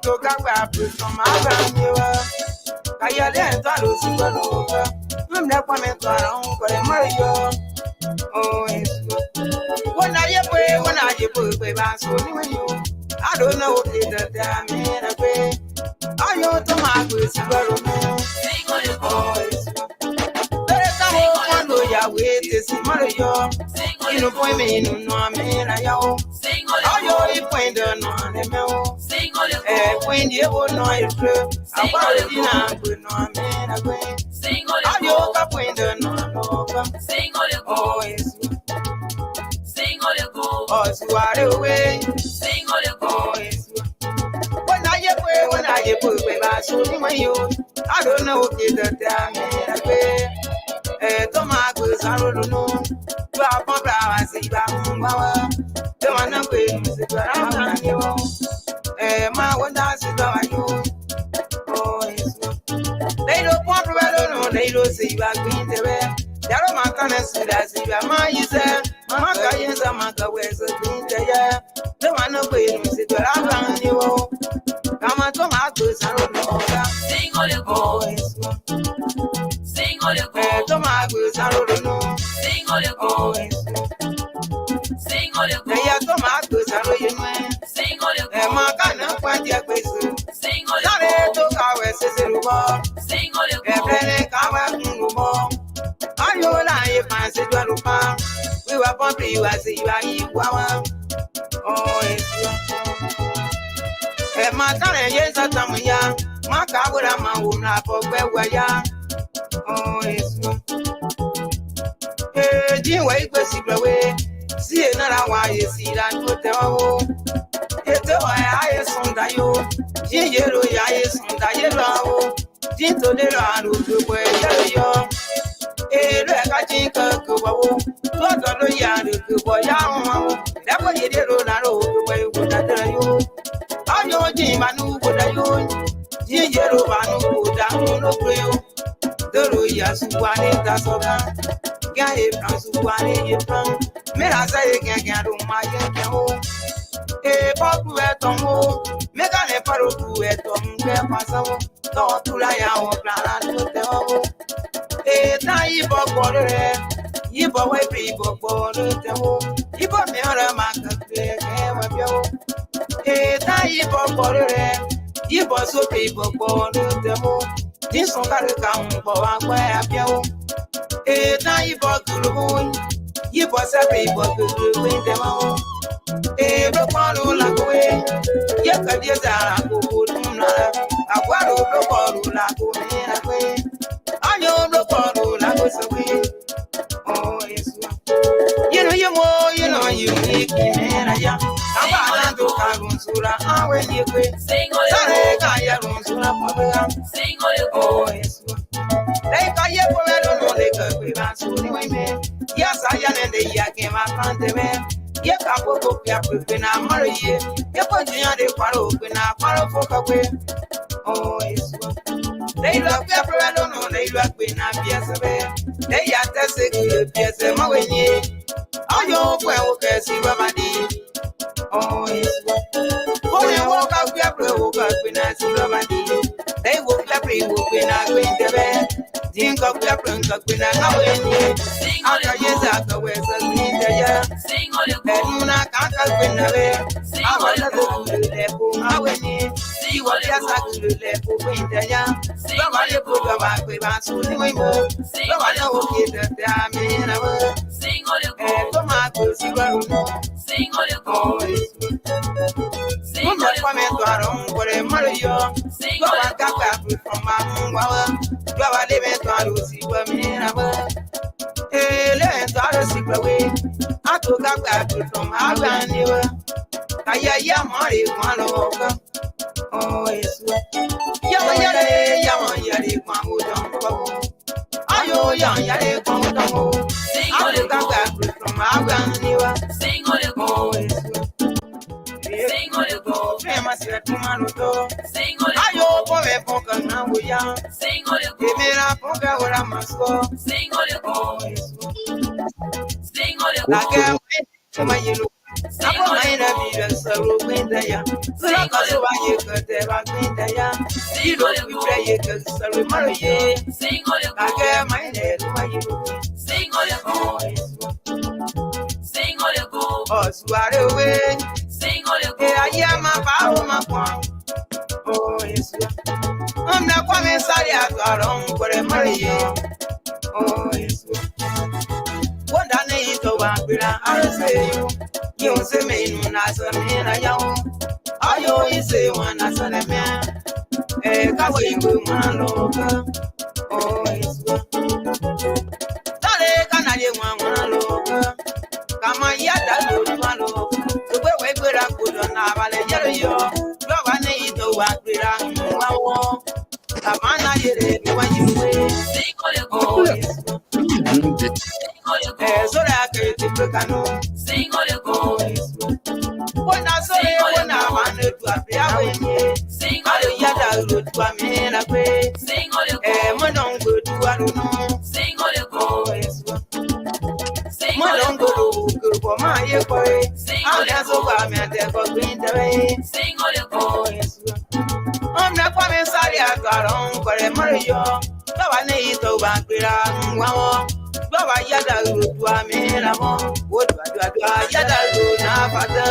to Gbarwee from my brand. I yell and I lose you over. I'm not coming to our own, but I'm Mario. Oh, it's good. When I pray, when I put my bass on you. I don't know if it's the time in a way. I know to my good cigar. Oh, it's good. There's a whole one ya wait to see Mario. You know, boy, me, no, I mean, I know. I know point on the mill. When you will know it's true. I'm already not good, no, I mean, I win. I know a point on the oh, it's good. Oh, so are away. Oh, it's good. When I put my bass on you, I don't know if it's the time in a way. Tomatoes, I don't know. Drop on flower, see back on power. The one I'm waiting to sit around you. My one dance is about you. Oh, it's good. They don't want to know, they don't see back in the way. There are my tenants that see that my is there. My guys are my ways of being there. The one I'm waiting to sit around you. Come on, tomatoes, I don't know. Oh, it's good. Tomatoes, I don't know. Oh, it's good. They are tomatoes, I don't know. My kind of quantity of places. Not to our sister. Every cover in more. I know I fancy to we were pumping you as you are. Oh, it's good. My son, yes, I'm young. My car would have my own lap of where we are. Oh, it's good. Hey, Jim, wait, go see the way. See another why you see that put the hole. It's a why I son that you. Jim, yellow, I is on the yellow. Jim to the round of the way you're. Eh, I think a couple. What are the young boy? That way you did on the way with that you. I know Jim, I know what I know. Jim, yellow, I know down on you. The Royas who are in that soda. Gay France who are in your tongue. May I say, can't do my home. A pop wet on home. Make a paro to it on their passable. Don't to lie out, plan to the home. A naive border. You boy people border the home. You got me on a market. A naive border. You bought so people border the home. This one got to come for one way up your a naive border. You bought a people to win them all. A follow like away. You can get out of a water of like away. I know the bottle like was away. Oh, it's you know, you make me man. I'm about to come Sura. How when you quit, sing all oh, it's they got you for I don't know they could be back to the women. Yes, I am and the yakim upon the man. You can't go up when I'm married. You put the quarrel when I quarrel for away. Oh, it's they love your I don't know they love when I'm yes. They are testing yes, my way. Oh, you well, okay, see what I did. Oh, it's oh, they walk out your when I see what I did. They will every walk when I go in the bed. Think of your friends when I know it. After years after where's the green there. And I can't help in the way. I want to go to the level. I will need. See what yes, I could do level in there. Somebody put a back with us who do more. Nobody will get the time in a word. And tomatoes, you will know. Oh, it's good. Come to our own for a Mario. Go and come back from my own power. Go and live it to see what me in a word. Hey, let's all see the way. I took up back from our land. I am Mari, one over. Oh, it's good. Yama, Mamu, are you young? Yare, come down. I took up back from our land. Oh, it's good. Sing all you go, famous Manuto. Sing all you go, Poca now we are. Sing all you go, give me a poker where I must go. Sing all you go, sing all you go, like a my yellow. Apo maina biya saru kwenda ya. Sura kaso wa ye kate ba kwenda ya. Ido biya ye kate saru maro ye. Kage maina tuwa ye. Oh, sware we. Ayama pa o ma kwa. Oh, yes. Amna kwa me sari atwaron kore maro ye. Oh, yes. Wanda ne ito wa kwira arse yo. Yo se me inu na sa me na ya o. Ayo ise wa na sa na me. Kawe ingu mwalo ka. Oh, yes. Dale kana ye mwalo ka. Kama ya da lo mwalo. Gbe we gbera kodo na bale yero yo. Lo wa ne ito wa kwira wa wo. Kama na yere mi wa yiwe. Oh, yes. Sore akere ti pe kanu. Oh, yes. Wona sore wona manu tu apia we ni. Ayo ya da ro tu ami na pe. Mo don go tu anu no. Oh, yes. Mo don go ko ma ye ko e. Ayo so ba mi ate ko gbin tere. Oh, yes. Na kwa me sari atwaron kore moriyo. Bawa ne ito ba gbera nwa wo. Bawa ya da ro tu ami na mo. Wo du ya da ro na fata.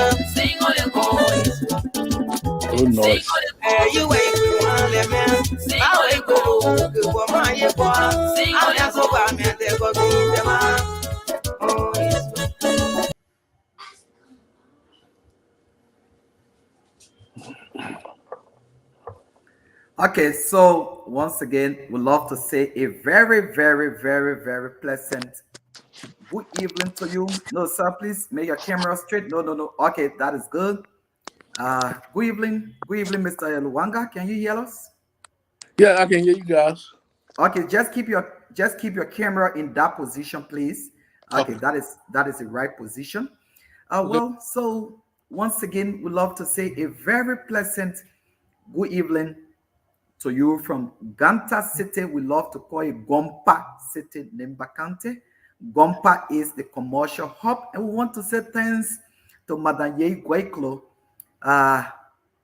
Oh, nice. You ain't going to man. I ain't going to go my year. I'm not so bad, man. They're going to man. Oh, yes. Okay, so once again, we love to say a very, very, very, very pleasant good evening to you. No, sir, please make your camera straight. No. Okay, that is good. Good evening, Mr. Hallowangar. Can you hear us? Yeah, I can hear you guys. Okay, just keep your camera in that position, please. Okay, that is the right position. Well, so once again, we love to say a very pleasant good evening to you from Ganta City. We love to call it Gompa City, Nimba County. Gompa is the commercial hub, and we want to say thanks to Madam Ye Guaiklo.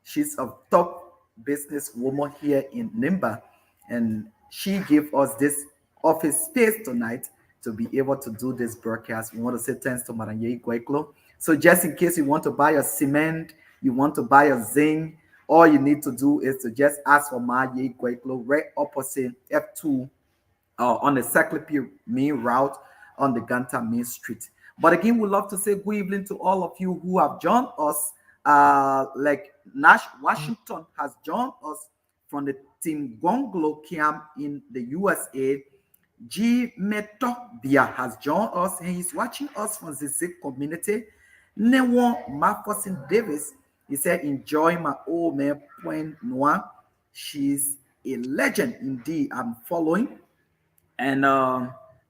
She's a top business woman here in Nimba, and she gave us this office space tonight to be able to do this broadcast. We want to say thanks to Madam Ye Guaiklo. So just in case you want to buy a cement, you want to buy a zinc, all you need to do is to just ask for my Ye Guaiklo right opposite F2 on the Secretary main route on the Ganta Main Street. But again, we love to say good evening to all of you who have joined us. Like Nash Washington has joined us from the Team Gonglo camp in the USA. G Meto Bia has joined us and he's watching us from the Sikh community. Newon Marcosin Davis, he said, enjoy my old man Point Noir. She's a legend indeed. I'm following. And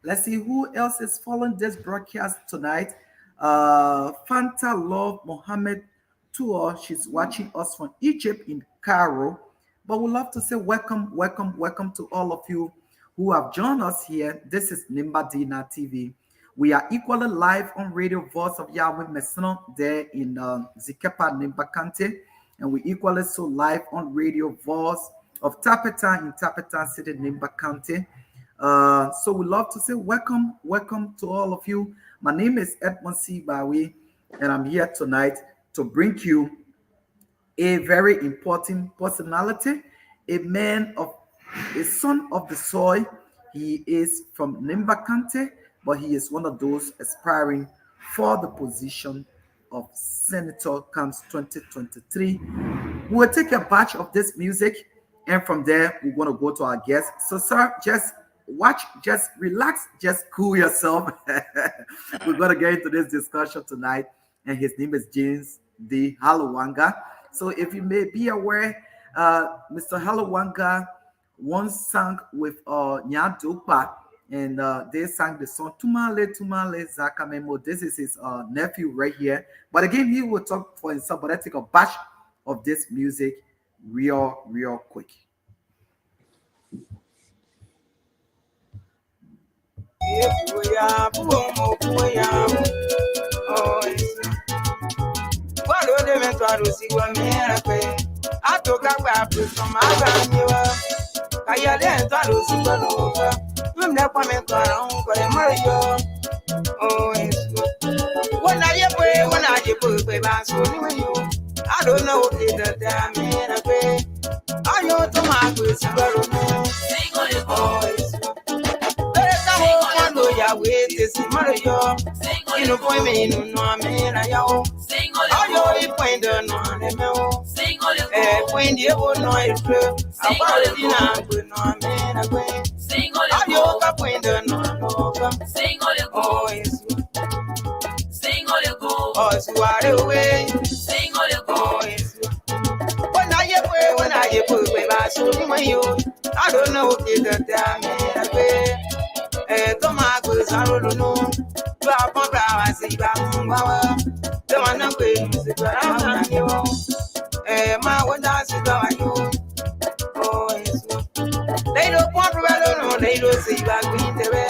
let's see who else is following this broadcast tonight. Fanta Love Mohammed Tour. She's watching us from Egypt in Cairo. But we'd love to say welcome to all of you who have joined us here. This is Nimba Dina TV. We are equally live on Radio Voice of Yahweh Mesino there in Zikepa, Nimba County. And we equally so live on Radio Voice of Tapeta in Tapeta City, Nimba County. So we love to say welcome to all of you. My name is Edmund Gbarwee, and I'm here tonight to bring you a very important personality, a son of the soil. He is from Nimba County, but he is one of those aspiring for the position of Senator comes 2023. We will take a batch of this music, and from there we're going to go to our guest. So, sir, just watch, just relax, just cool yourself. We're going to get into this discussion tonight, and his name is James D. Hallowangar. So if you may be aware, Mr. Hallowangar once sang with Nyadupa, and they sang the song Tumale Tumale Zakamemo. This is his nephew right here. But again, he will talk for himself, but let's take a batch of this music real quick. de mentwaro si wa mera kwe atoka kwa from aganyiwa kaya de mentwaro si wa loka mumne kwa mentwaro ko de mario oh yesu when I put ba so ni you I don't know what it that mera kwe ayo to ma kwe si wa no oh yesu cuando ya wete si mario y no fue me no mera ya o ayo y puende no ne me o puende o no es que aparte dina no mera kwe ayo ka puende no ka oh yesu oh suare we oh yesu when I put ba so ni yo I don't know what it that mera kwe toma cosa no va pa si va mwa te wana kwe si para yo ma wanda si va yo oh yesu they don't want no they don't see va queen te ve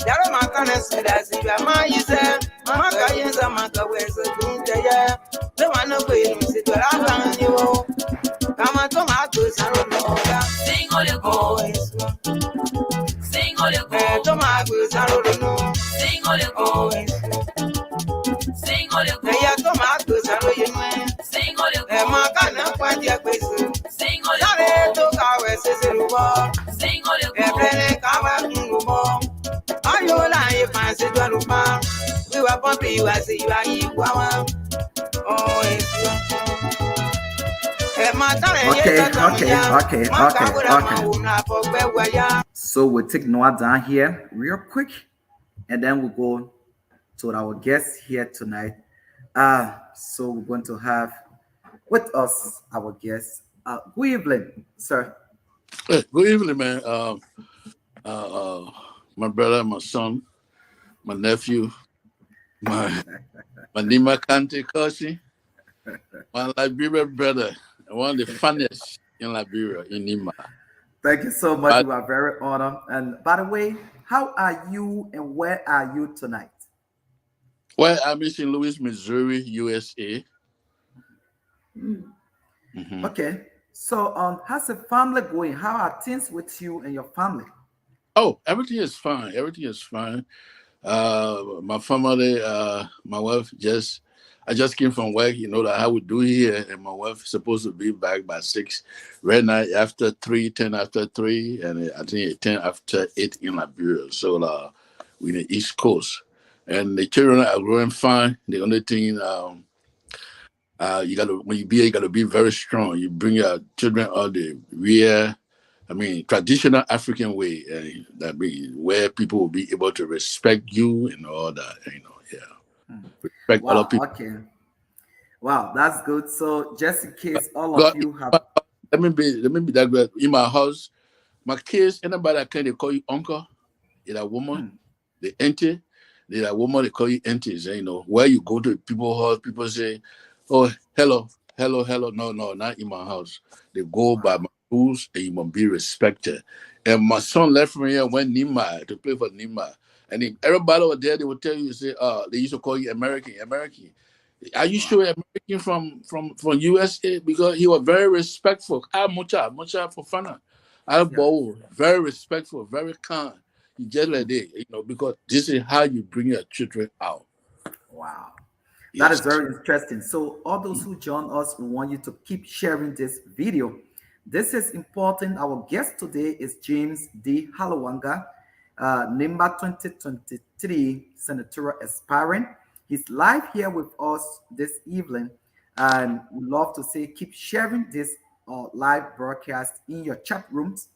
yaro ma kana si da si va ma yise ma ka yesa ma ka we so queen te ya te wana kwe si para yo kama toma cosa no ga oh yesu toma cosa no oh ya toma cosa no ma kana kwa dia kwesu sare to ka we se rubo prene ka wa ngumo ayo la e pa se do rupa we wa pompi wa se wa yi wa oh okay. So we'll take Noah down here real quick, and then we'll go to our guest here tonight. So we're going to have with us our guest. Good evening, sir. Hey, good evening, man. My brother, my son, my nephew, my Nimba Kante Kosi, my Liberian brother, one of the funniest in Liberia, in Nimba. Thank you so much. We are very honored. And by the way, how are you and where are you tonight? Well, I'm in St. Louis, Missouri, USA. Mm-hmm. Okay. So, how's the family going? How are things with you and your family? Oh, everything is fine. Everything is fine. My family, my wife I just came from work, you know, that I would do here, and my wife is supposed to be back by 6. Right now, after 3, 10 after 3, and I think 10 after 8 in Liberia. So we're in the East Coast. And the children are growing fine. The only thing, you gotta be very strong. You bring your children out the traditional African way, that means where people will be able to respect you and all that, respect other people. Okay. Wow, that's good. So just in case all of you have, let me be that good. In my house, my kids, anybody that can, they call you uncle. Is a woman, the auntie. They're a woman, they call you aunties. Where you go to people's house, people say, "Oh, hello." No, not in my house. They go by my rules, and you must be respected. And my son left from here, went Nimba to play for Nimba. And if everybody was there, they would tell you, say, they used to call you American. Are you sure American from USA? Because he was very respectful. Mucha for fun. Very respectful, very kind. He just like that, because this is how you bring your children out. Wow. That is very interesting. So all those who join us, we want you to keep sharing this video. This is important. Our guest today is James D. Hallowangar, Nimba 2023 Senatorial Aspirant. He's live here with us this evening, and we love to say keep sharing this live broadcast in your chat rooms,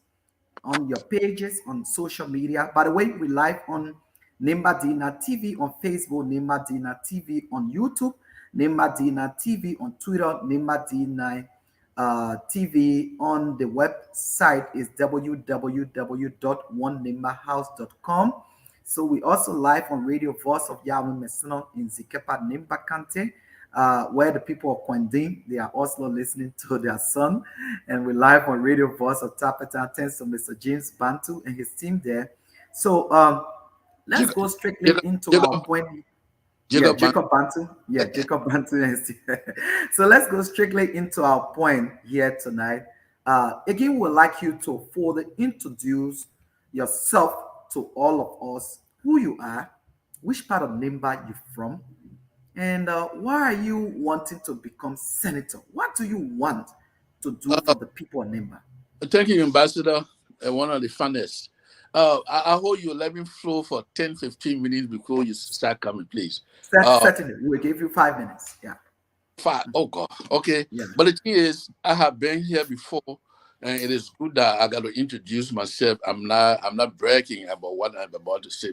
on your pages, on social media. By the way, we live on Nimba Dina TV on Facebook, Nimba Dina TV on YouTube, Nimba Dina TV on Twitter, Nimba Dina TV on the website is www.onenimbahouse.com. So we also live on Radio Voice of Yahweh Messina in Zikepa Nimba Kante, where the people of Kwandin, they are also listening to their son. And we live on Radio Voice of Tapeta, thanks to Mr. James Bantu and his team there. So let's go strictly into our point. Yeah, Jacob Jacob Bantu. Yeah, Jacob Bantu. So let's go strictly into our point here tonight. Again, we'd like you to further introduce yourself to all of us, who you are, which part of Nimba you're from, and why are you wanting to become senator? What do you want to do Uh, for the people of Nimba? Thank you, Ambassador. One of the funnest. I hold you let me flow for 10, 15 minutes before you start coming, please. Uh, Certainly, we'll give you 5 minutes. Yeah, Five. Oh God. Okay. yeah. But the thing is, I have been here before, and it is good that I got to introduce myself. I'm not bragging about what I'm about to say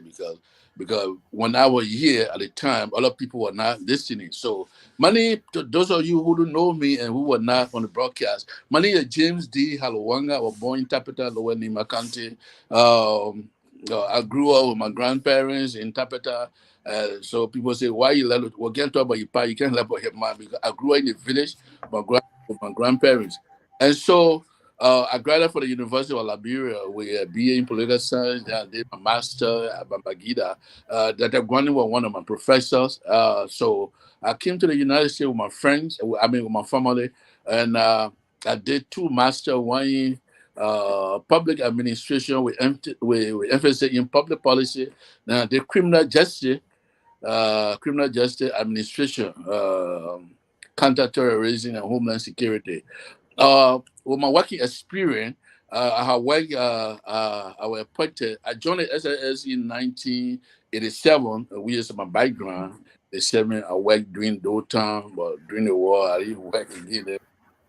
because when I was here at the time, a lot of people were not listening. So many to those of you who don't know me and who were not on the broadcast, my name is James D. Hallowangar. I was born in Tapeta, Lower Nimba County. I grew up with my grandparents in Tapeta. So people say, why you let it? Well, can't talk about your pa, you can't let about your mom because I grew up in the village with my grandparents. And so I graduated from the University of Liberia with a BA in political science. Then I did my master at Bambagida. Dr. Gwani was one of my professors. So I came to the United States with my friends, with my family, and I did two master, one in public administration with emphasis in public policy. Then I did criminal justice administration, counterterrorism, and homeland security. With my working experience, I have worked. I was appointed. I joined the SAS in 1987, which is my background. The seven I worked during those time, but during the war, I didn't work again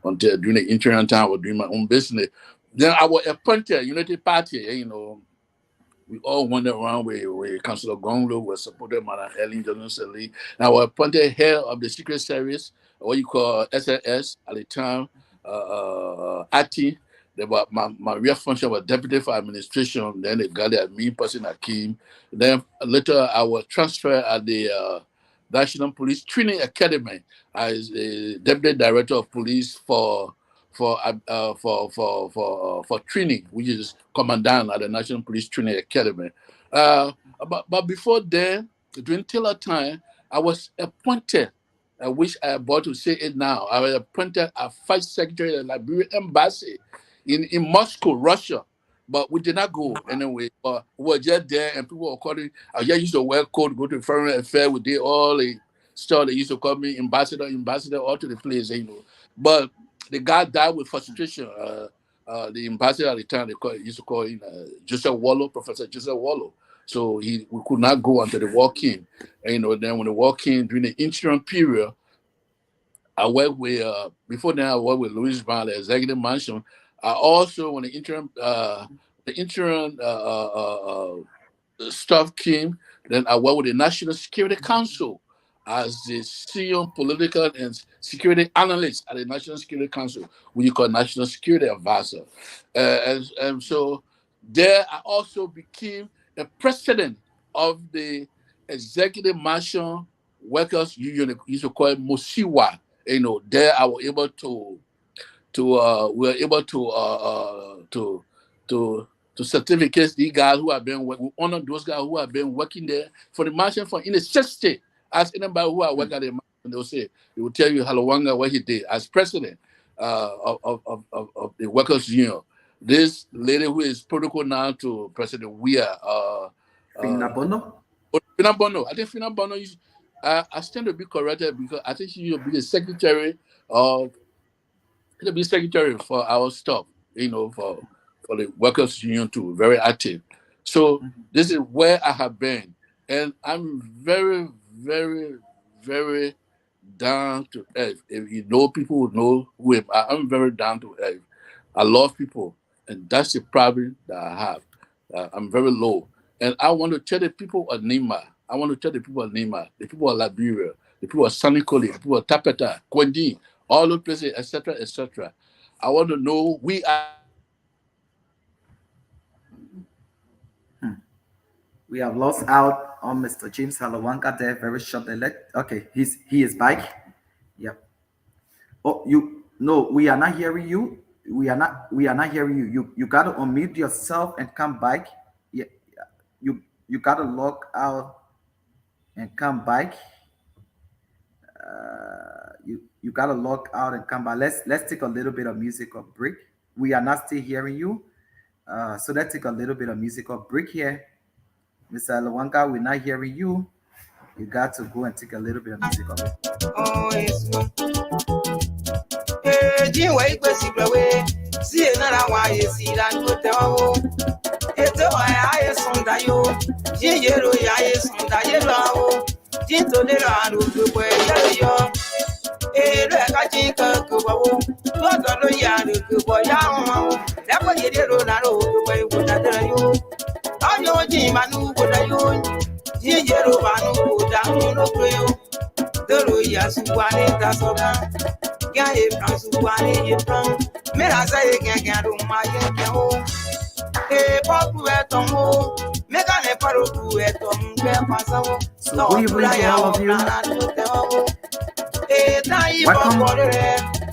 until during the interim time. I was doing my own business. Then I was appointed Unity Party. We all went around with Councillor Gonglo was supported by Ellen Johnson Lee. Now, I was appointed head of the Secret Service, what you call SLS at the time, ATI. My real function was deputy for administration. Then they got the me person that came. Then later I was transferred at the National Police Training Academy as a deputy director of police for training, which is commandant at the National Police Training Academy. But before then, during Taylor time, I was appointed. I wish I about to say it now. I was appointed as Vice Secretary of the Liberian Embassy in Moscow, Russia. But we did not go anyway. We were just there, and people were calling. I just used to wear coat, go to foreign affairs. We did all the stuff. They used to call me ambassador, all to the place. But the guy died with frustration. The ambassador at the time, used to call him Joseph Wallow, Professor Joseph Wallow. So we could not go until the war came. And, then when the war came during the interim period, I worked with, before then I worked with Louis Brown, the executive mansion. I also, when the interim stuff came, then I worked with the National Security Council as the senior political and security analyst at the National Security Council, which you call National Security Advisor. And so there I also became a president of the Executive Mansion Workers Union, used to call it Mosiwa. There I was able we were able to certificate these guys who have been working, honor those guys who have been working there for the mansion for in the state. Ask anybody who are working at the mansion, they will tell you Hallowangar what he did as president of the workers union. This lady who is protocol now to President Weir, Finabono? Finabono. I think Finabono is I stand to be corrected because I think she will be the secretary of he'll be secretary for our stuff, for the workers union too, very active. So this is where I have been. And I'm very, very, very down to earth. If you know people who know who I'm very down to earth. I love people. And that's the problem that I have. I'm very low. And I want to tell the people of Nima, the people of Liberia, the people of Sanikoli, the people of Tapeta, Kwendi, all those places, etc., etc. I want to know we are. We have lost out on Mr. James Hallowangar there very shortly. Okay, he is back. Yep. Oh, we are not hearing you. We are not hearing you. You gotta unmute yourself and come back. Yeah, you gotta log out and come back. You gotta log out and come back. Let's take a little bit of musical break. We are not still hearing you. So let's take a little bit of musical break here. Mr. Hallowangar, we're not hearing you. You got to go and take a little bit of musical break. Oh, yes. Jin wa ikpe si brewe. Si enara wa ye si la nkote wa. Ete wa ya ye sonda yo. Jin yero ya ye sonda ye lo. Jin to le ra ru gbo ye yo. Ere ka jin ka ko wo. Lo do lo ya ru gbo ya ho. Le ko ye ro na ro gbo e wo na dere yo. Ayo jin manu wo da yo. Jin yero manu wo da no ko yo. Dero ya su wa ni ta so na. Ya e plan su wa ni e plan. Me ra sa e gan ro ma ye ke ho. E po ku e to mo. Me ka ne paro ku e to nge pa sa wo. So we bring all of you.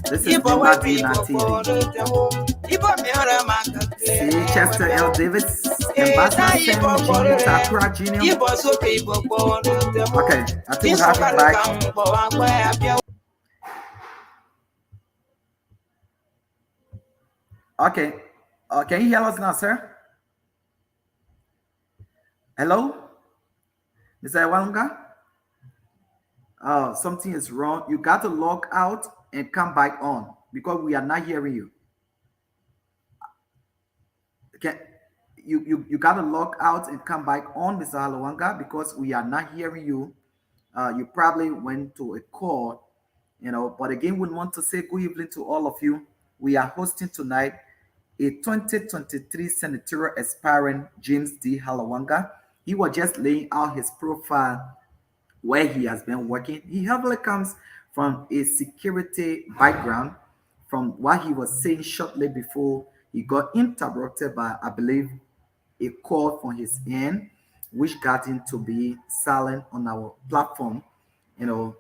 This is Nimba Dina TV. See Chester L. Davis, Ambassador Sam Jr. Sakura Jr. Okay, I think we have him back. Okay, can you hear us now, sir? Hello? Mr. Walakawon? Oh, something is wrong. You got to log out and come back on because we are not hearing you. Okay, you got to log out and come back on, Mr. Hallowangar, because we are not hearing you. You probably went to a call, But again, we want to say good evening to all of you. We are hosting tonight a 2023 Senatorial Aspirant, James D. Hallowangar. He was just laying out his profile where he has been working. He heavily comes from a security background. From what he was saying shortly before, he got interrupted by, I believe, a call from his end, which got him to be silent on our platform.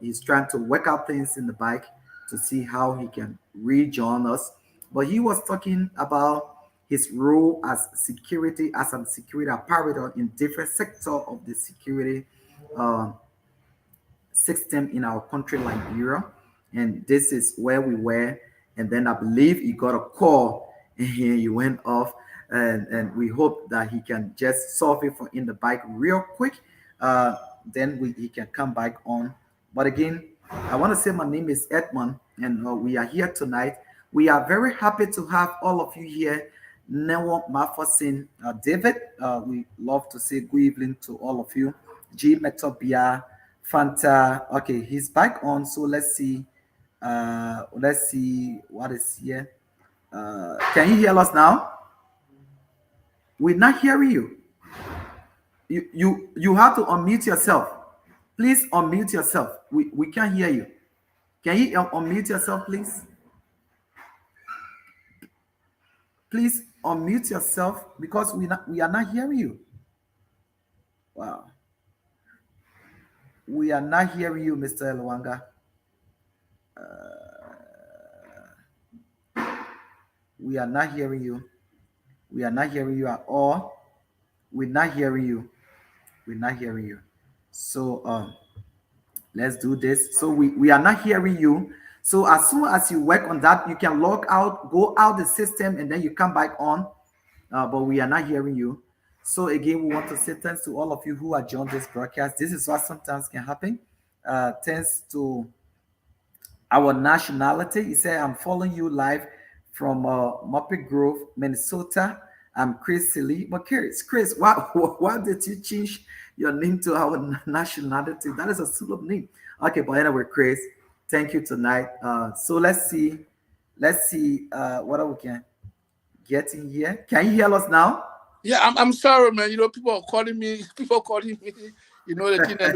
He's trying to work out things in the back to see how he can rejoin us. But he was talking about his role as a security apparatus in different sectors of the security system in our country, Liberia. And this is where we were. And then I believe he got a call and he went off. And we hope that he can just solve it in the bike real quick. Then he can come back on. But again, I want to say my name is Edmund, and we are here tonight. We are very happy to have all of you here. Newo Mafosin, David, we love to say good evening to all of you. G Metobia, Fanta. Okay, he's back on. So let's see. Let's see what is here. Can you hear us now? We're not hearing you. You have to unmute yourself. Please unmute yourself. We can't hear you. Can you unmute yourself, please? Please unmute yourself because we are not hearing you. Wow. We are not hearing you, Mr. Hallowangar. We are not hearing you. We are not hearing you at all. We're not hearing you. We're not hearing you. So let's do this. So we are not hearing you. So as soon as you work on that, you can log out, go out the system, and then you come back on. But we are not hearing you. So again, we want to say thanks to all of you who are joined this broadcast. This is what sometimes can happen. Thanks to our nationality. He said, I'm following you live from Muppet Grove, Minnesota. I'm Chris Silly. But Chris, why did you change your name to our nationality? That is a Zulu name. Okay, but anyway, Chris, thank you tonight. So let's see what we can get in here. Can you hear us now? Yeah, I'm sorry, man. People are calling me. People calling me. The thing that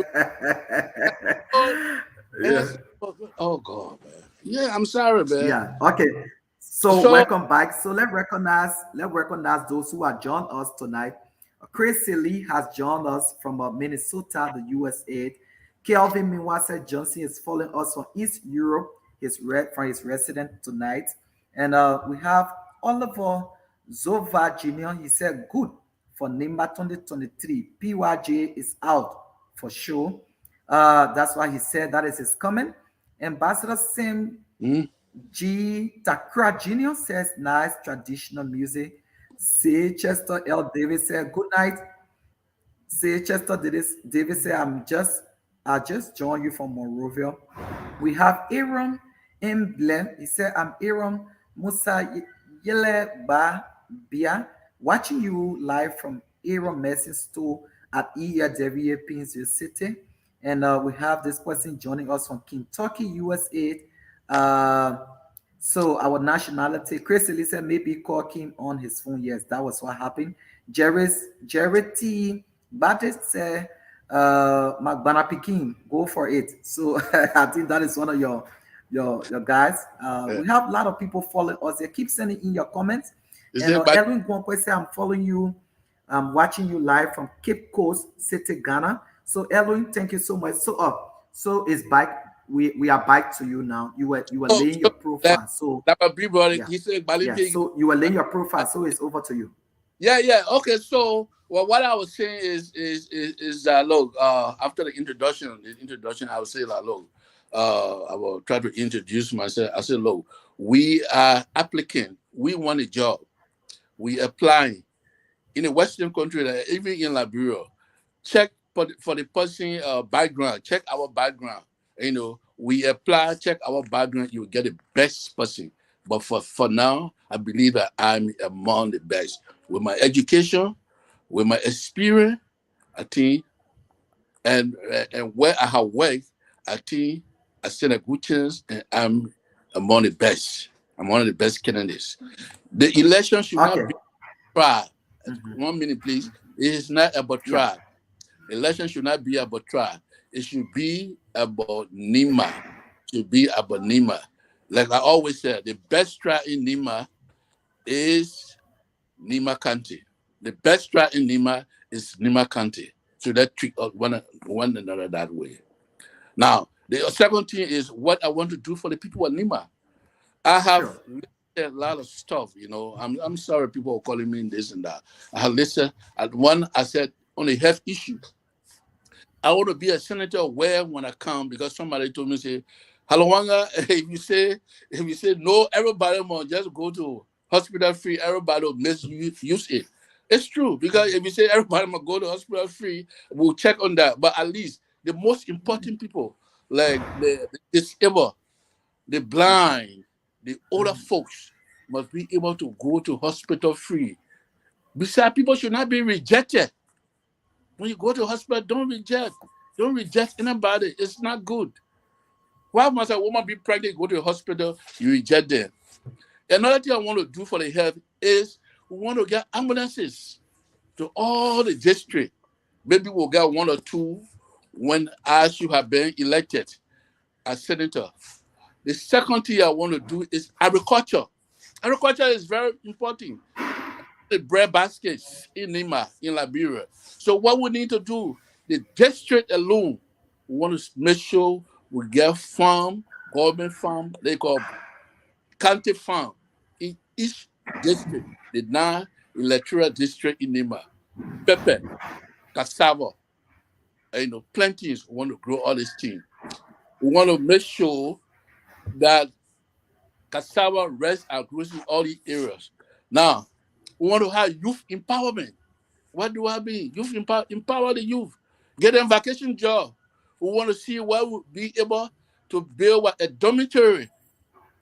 oh God, man. Yeah, I'm sorry, man. Yeah. Okay. So welcome back. So let's recognize those who are joined us tonight. Chris Lee has joined us from Minnesota, the USA. Kelvin Miwase Johnson is following us from East Europe. He's from his resident tonight. And we have Oliver Zova Jr. He said, good for Nimba 2023. PYJ is out for sure. That's why he said that is his comment. Ambassador Sim Mm. G. Takra Jr. says, nice traditional music. C. Chester L. Davis said, good night. C. Chester Davis said, I just joined you from Monrovia. We have Aaron M. Blen. He said, I'm Aaron Musa Yele Ba Bia, watching you live from Aaron Medicine Store at Iya Devia, Painesville City. And we have this person joining us from Kentucky, USA. Uh, so our nationality, Chris Lee said maybe call Kim on his phone. Yes, that was what happened. Jerry T. Baptist said, Magbana Pikin, go for it. So I think that is one of your guys. Yeah. We have a lot of people following us. They keep sending in your comments. Is And it bad? Edwin Gwonkwe say, I'm following you. I'm watching you live from Cape Coast City, Ghana. So Edwin, thank you so much. So it's back. We are back to you now. You were laying your profile. So Like a big brother, yeah. he said, Yeah, so you were laying your profile, so it's over to you. Yeah. Okay, so well, what I was saying is that look, after the introduction, I would say like, look, I will try to introduce myself. I said, look, we are applicant. We want a job. We applying in a Western country, that even in Liberia. Check for the person background. Check our background. We apply. Check our background. You will get the best person. But for now, I believe that I'm among the best with my education, with my experience. I think, and where I have worked, I think I stand a good chance, and I'm among the best. I'm one of the best candidates. The election should not be tried. 1 minute, please. It is not about trial. Election should not be about trial. It should be about Nimba. It should be about Nimba. Like I always said, the best trial in Nimba is Nimba County. The best trial in Nimba is Nimba County. So that treat one another that way. Now, the second thing is what I want to do for the people of Nimba. I have a lot of stuff, I'm sorry people are calling me this and that. I have listened. At one, I said on a health issue. I want to be a senator where when I come, because somebody told me, say, Hallowangar, if you say no, everybody must just go to hospital free, everybody will misuse it. It's true, because if you say everybody must go to hospital free, we'll check on that. But at least the most important people, like the disabled, the blind, the older folks, must be able to go to hospital free. Besides, people should not be rejected. When you go to hospital, don't reject anybody. It's not good. Why must a woman be pregnant, go to a hospital, you reject them? Another thing I want to do for the health is we want to get ambulances to all the districts. Maybe we'll get one or two when as you have been elected as senator. The second thing I want to do is agriculture. Agriculture is very important. The bread baskets in Nimba, in Liberia. So what we need to do, the district alone, we want to make sure we get farm, government farm, they call county farm in each district, the 9 electoral district in Nimba. Pepper, cassava, plantains, we want to grow all these things. We want to make sure that cassava, rice are grown in all these areas. Now, we want to have youth empowerment. What do I mean? Youth empower the youth. Get them vacation job. We want to see what we'll be able to build a dormitory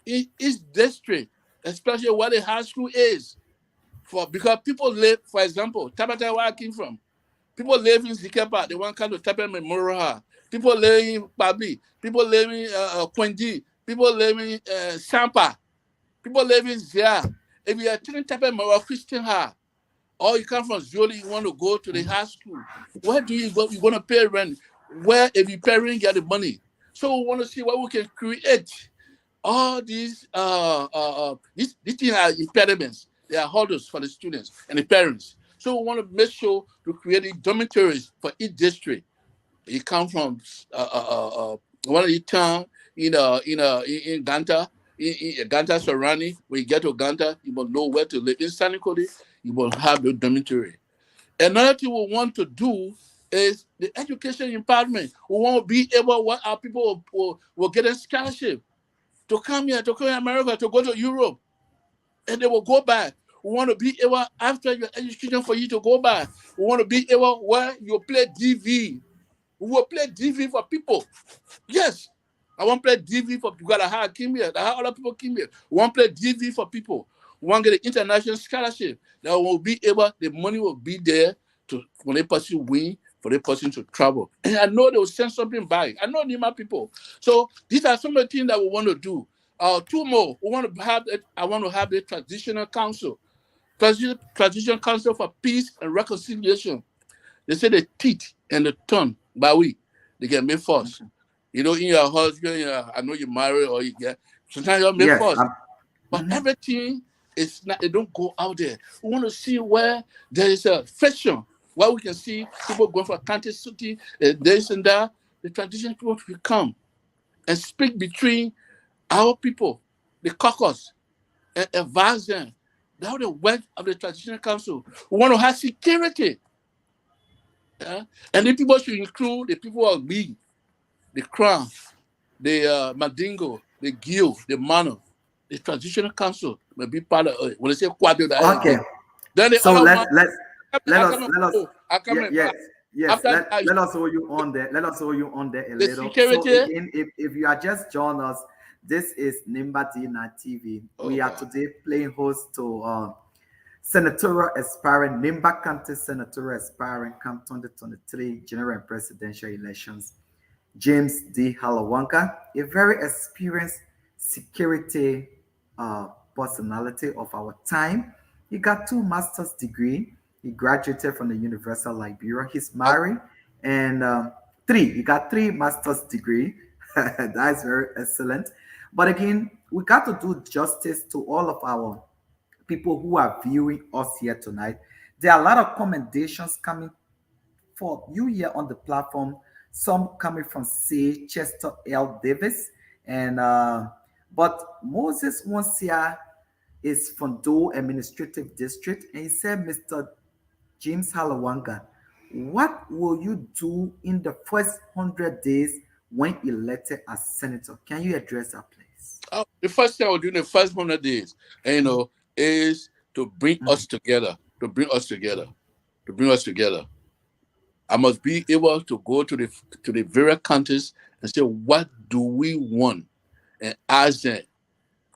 in each district, especially where the high school is. Because people live, for example, Tabata, where I came from. People live in Zikepa, they want to come to Tabata Memorial Hall. People live in Babi. People live in Kwendi. People live in Sampa. People live in Zia. If you are taking Tabata Memorial Christian Hall, or you come from Zoli, you want to go to the high school. Where do you go? You're going to pay rent. Where, if you pay rent, get the money. So we want to see what we can create. All these things are impediments. They are hurdles for the students and the parents. So we want to make sure to create dormitories for each district. You come from one of the town in Ganta, in Ganta surrounding. When you get to Ganta, you will know where to live. In Sanikode, you will have your dormitory. Another thing we want to do is the education empowerment. We want to be able, what our people will get a scholarship to come here, to come to America, to go to Europe, and they will go back. We want to be able, after your education, for you to go back. We want to be able where you play DV. We will play DV for people. Yes. I want to play DV for people that have came here, that have other people came here. We want to play DV for people. We want to get an international scholarship. That will be able, the money will be there to when the person win, for the person to travel. And I know they will send something back. I know Nimba people. So these are some of the things that we want to do. Two more. We want to have I want to have the traditional council. Transition Council for Peace and Reconciliation. They say the teeth and the tongue, Gbarwee, they get made first. You know, in your husband, I know you marry or you get, sometimes you're made first. But everything is not, they don't go out there. We want to see where there is a friction, where we can see people going from county, city, this and that. The transition people will come and speak between our people, the caucus, and advise them. That's the work of the Transitional Council. We want to have security. And the people should include the people of B, the Crown, the Mandingo, the Gil, the Mano. The Transitional Council may be part of it. When they say Quadro, okay. Then the So other let one, us hold you on there. Let us hold you on there a little. Security. So again, if you are just joining us, this is Nimba TV. We are today playing host to Senatorial Aspirant, Nimba County Senatorial Aspirant, Camp 2023 General and Presidential Elections. James D. Hallowangar, a very experienced security personality of our time. He got 2 master's degree. He graduated from the University of Liberia. He's married, and 3. He got 3 master's degree. That's very excellent. But again, we got to do justice to all of our people who are viewing us here tonight. There are a lot of commendations coming for you here on the platform. Some coming from say Chester L. Davis, and but Moses Wansia is from Doe Administrative District, and he said, Mr. James Hallowangar, what will you do in the first 100 days when elected as senator? Can you address that, please? The first thing I will do in the first 100 days, is to bring us together. To bring us together. I must be able to go to the various countries and say, what do we want? And ask them.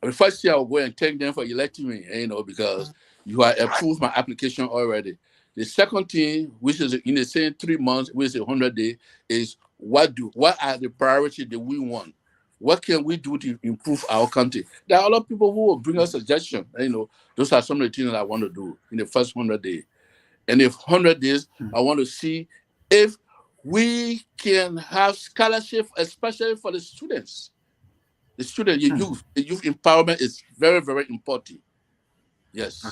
The first thing I will go and thank them for electing me, because you have approved my application already. The second thing, which is in the same 3 months, which is 100 days, is what are the priorities that we want? What can we do to improve our country? There are a lot of people who will bring us suggestions. Those are some of the things that I want to do in the first 100 days. And if 100 days, I want to see if we can have scholarship, especially for the students. The student, the youth empowerment is very, very important. Yes.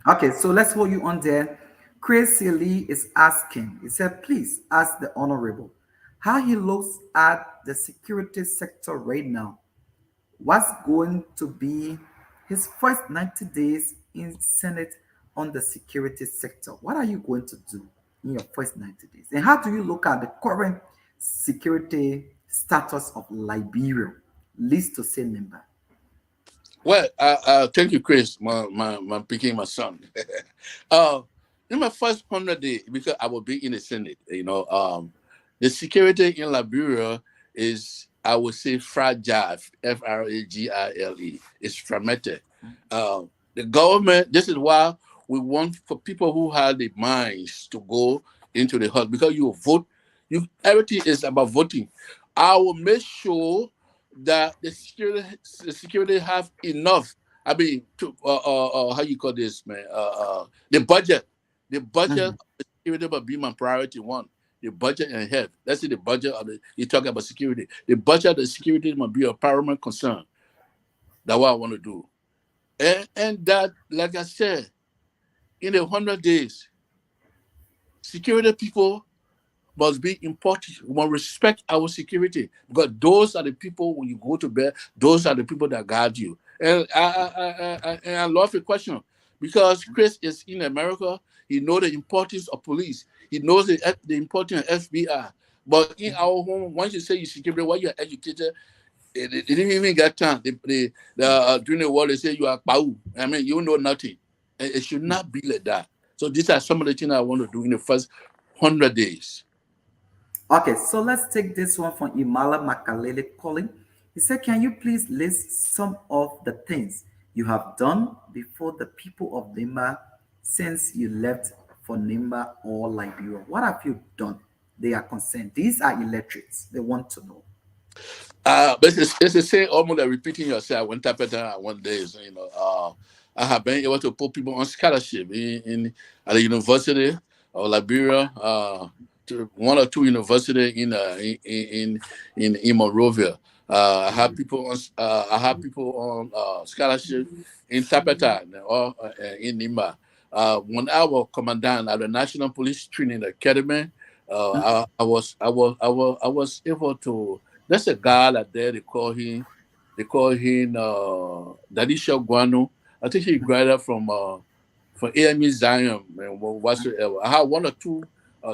Okay, so let's hold you on there. Chris Lee is asking, he said, please ask the Honorable how he looks at the security sector right now. What's going to be his first 90 days in Senate on the security sector? What are you going to do in your first 90 days? And how do you look at the current security status of Liberia, least to say Nimba? Well, thank you, Chris, my picking my son. In my first 100 days, because I will be in the Senate, the security in Liberia is, I would say, fragile, Fragile. It's fragmented. The government, this is why we want for people who have the minds to go into the house, because you vote, everything is about voting. I will make sure that the security have enough. I mean, how you call this, man? The budget of the security will be my priority one. The budget and health. That's the budget of you talk about security. The budget of the security must be a paramount concern. That's what I want to do. And that, like I said, in the 100 days, security people must be important. We must respect our security, because those are the people when you go to bed, those are the people that guard you. And I love the question. because Chris is in America. He knows the importance of police. He knows the importance of FBI. But in our home, once you say you security, while you're educated, they didn't even get time. During the war, they say you are pau. I mean, you know nothing. It should not be like that. So these are some of the things I want to do in the first 100 days. Okay, so let's take this one from Imala Makalele calling. He said, can you please list some of the things you have done before the people of Nimba since you left for Nimba or Liberia? What have you done? They are concerned. These are electorates. They want to know. But it's the same, almost like repeating yourself. One type of time, one day, so, I have been able to put people on scholarship at the university of Liberia, to one or two universities in Monrovia. I have people on scholarship in Tapeta or in Nimba. When I was commandant at the National Police Training Academy, I was able to. There's a guy out there. They call him Dadisha Guano. I think he graduated from AME Zion and whatsoever. I had one or two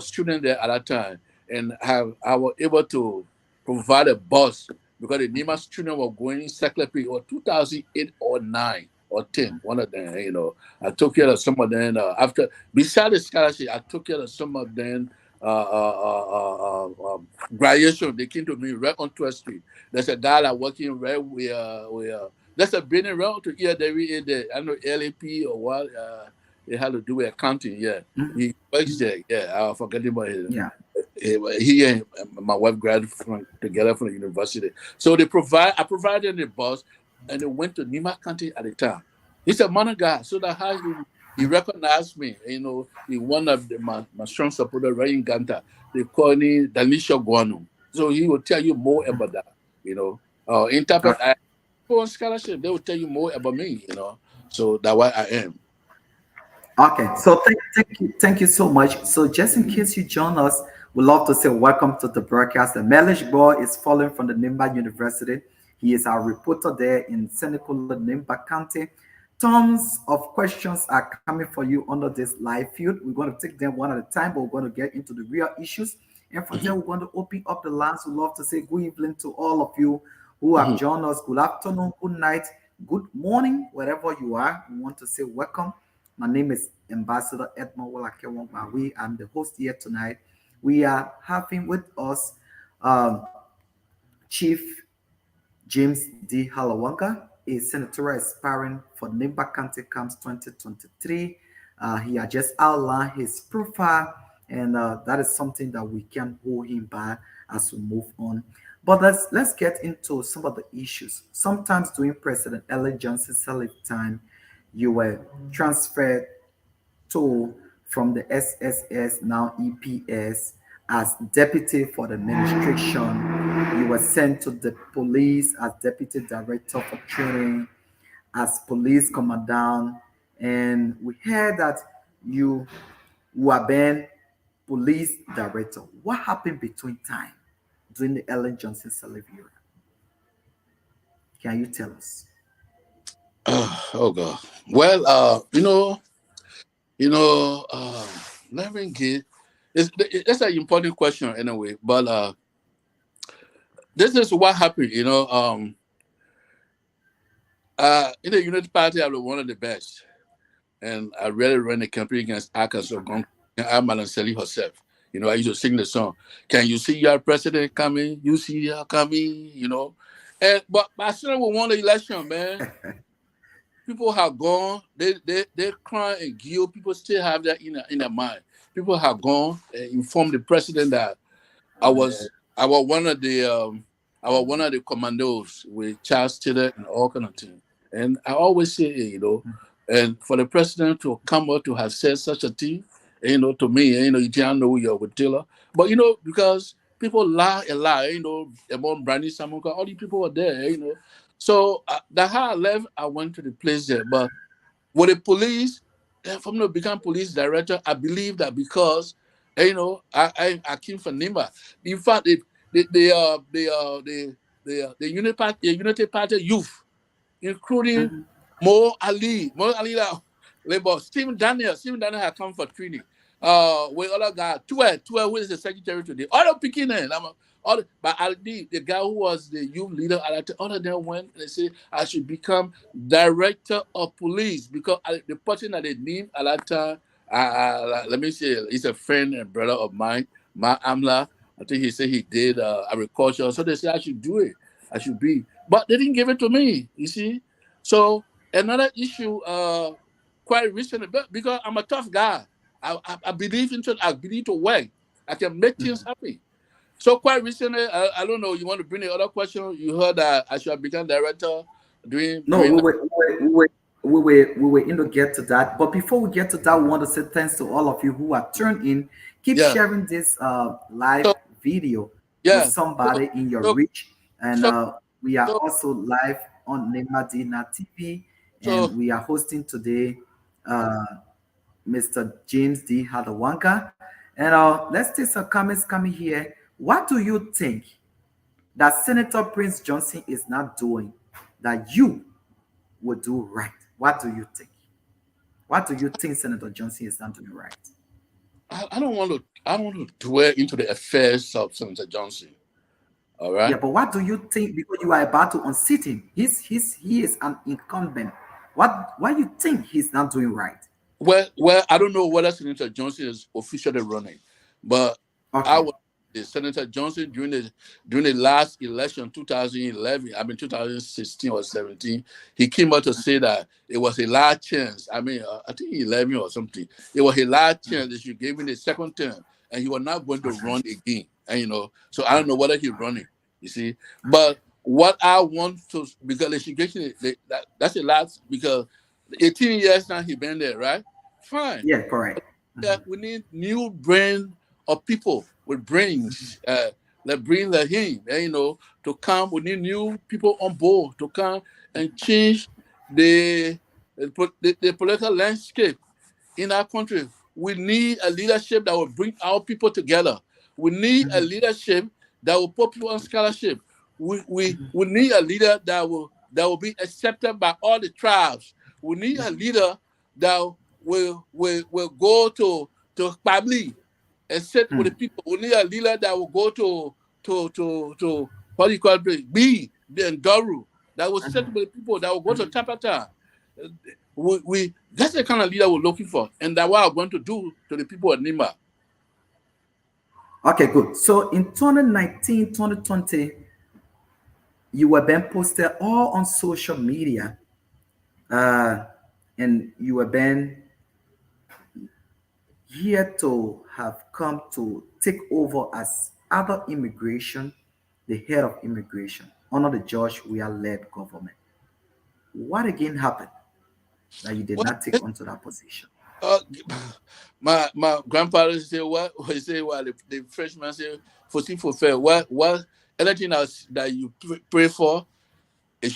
students there at that time, and I was able to provide a bus because the Nima students were going in Secretary or 2008 or 9 or 10, one of them. I took care of some of them after. Besides the scholarship, I took care of some of them. Graduation, they came to me right on 12th Street. There's a guy that working right where there's a building around to here. I know LAP or what. It had to do with accounting. Yeah, he works there. Yeah, I forget about him. Yeah, he and my wife graduated together from the university. So I provided the bus, and they went to Nima County at the time. He's a man guy, so that how he recognized me. He one of my strong supporter right in Ganta. They call him Danisha Guano. So he will tell you more about that. Interpret on scholarship, they will tell you more about me. So that's why I am. okay, so thank you so much. So just in case you join us, we'd love to say welcome to the broadcast. The Melish boy is following from the Nimba University. He is our reporter there in Senatorial Nimba County. Tons of questions are coming for you under this live feed. We're going to take them one at a time, but we're going to get into the real issues. And for them, we're going to open up the lines. We'd love to say good evening to all of you who have joined us. Good afternoon, good night, good morning, wherever you are. We want to say welcome. My name is Ambassador Edmund Walakawon Gbarwee. I'm the host here tonight. We are having with us Chief James D. Hallowangar, a Senatorial Aspirant for Nimba County Camps 2023. He has just outlined his profile, and that is something that we can hold him by as we move on. But let's get into some of the issues. Sometimes during President Ellen Johnson's lifetime, you were transferred from the SSS, now EPS, as deputy for the administration. You were sent to the police as deputy director for training, as police commandant, and we heard that you were then police director. What happened between time during the Ellen Johnson Salif era? Can you tell us? Oh God. Well, let me get. That's an important question anyway. But this is what happened. In the Unity Party, I was one of the best, and I really ran the campaign against Arkansas and Sally herself. I used to sing the song. Can you see your president coming? You see her coming. But as soon as we won the election, man. People have gone. They cry and guilt. People still have that in their mind. People have gone and informed the president that I was one of the commandos with Charles Taylor and all kind of things. And I always say, and for the president to come up to have said such a thing, to me, you can't know you're with Taylor, but because people lie and lie, about Brandy Samuka, all these people were there, So that's how I left. I went to the place there. But with the police, from the become police director, I believe that because I came from Nimba. In fact, the Unity Party youth, including Mo Ali, Labor. Stephen Daniel had come for training. We all got 12, who is the secretary today. All of picking in. But the guy who was the youth leader, all of them went and they said I should become director of police because the person that they named at that time, let me say, he's a friend and brother of mine, Ma Amla. I think he said he did agriculture. So they said I should do it. I should be. But they didn't give it to me, you see. So another issue, quite recently, because I'm a tough guy. I believe to work. I can make things happen. So quite recently, I don't know, you want to bring the other question? You heard that I should have become director doing... No, we were in to get to that. But before we get to that, we want to say thanks to all of you who are tuned in. Keep sharing this live video with somebody in your reach. And we are also live on Nemadina TV. And we are hosting today Mr. James D. Hallowangar. And let's take some comments coming here. What do you think that Senator Prince Johnson is not doing that you would do right? What do you think? What do you think Senator Johnson is not doing right? I don't want to dwell into the affairs of Senator Johnson. All right. Yeah, but what do you think? Because you are about to unseat him. He is an incumbent. What do you think he's not doing right? Well, I don't know whether Senator Johnson is officially running, but I was Senator Johnson during the last election, 2011, 2016 or 17, he came out to say that it was a large chance. I think 11 or something. It was a large chance that you gave him the second term, and he was not going to run again. And so I don't know whether he's running. You see, but what I want to, because the education that's a lot, because 18 years now he been there, right? Fine. Yeah, correct. Yeah, we need new brain of people with brains that bring the him, to come. We need new people on board to come and change the political landscape in our country. We need a leadership that will bring our people together. We need a leadership that will put people on scholarship. We need a leader that will be accepted by all the tribes. We need a leader that will go to Gbarwee and sit with the people. We need a leader that will go to what do you call it? Be and Doru, that will sit with the people, that will go to Tapata. That's the kind of leader we're looking for, and that's what I'm going to do to the people of Nimba. Okay, good. So in 2019, 2020, you were being posted all on social media, and you were being here to have come to take over as other immigration, the head of immigration under the George Weah-led government. What again happened that you did not take onto that position? My grandfather say what? He say what? The freshman say for fair. What? Anything else that you pray for,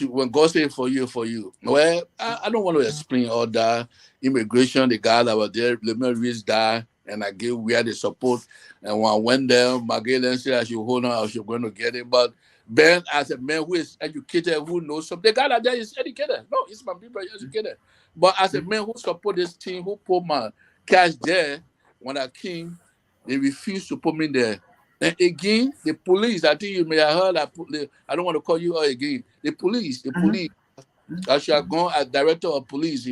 when God say for you. Well, I don't want to explain all that. Immigration, the guy that was there, the Mary's died, and I gave where the support. And when I went there, my girl said I should hold on, I should going to get it. But Ben, as a man who is educated, who knows something, the guy that there is educated. No, it's my people educated. But as a man who support this team, who put my cash there, when I came, they refused to put me there. And again, the police, I think you may have heard that, I don't want to call you out again. The police, I should have gone as director of police,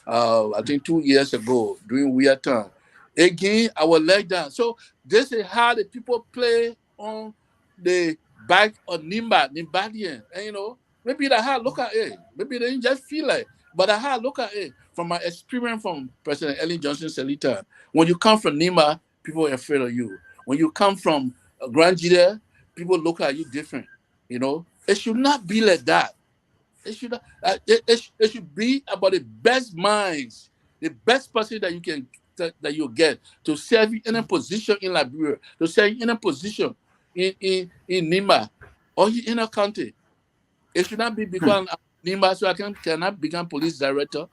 I think 2 years ago, during weird time. Again, I was let down. So this is how the people play on the back of Nimbadian. And, maybe they had look at it. Maybe they didn't just feel like, but I had look at it. From my experience from President Ellen Johnson Selita, when you come from Nimba, people are afraid of you. When you come from Grand Jida, people look at you different. It should not be like that. It should not, it should be about the best minds, the best person that you get to serve you in a position in Liberia, to serve you in a position in Nimba or in a county. It should not be because I'm Nimba, so I cannot become police director.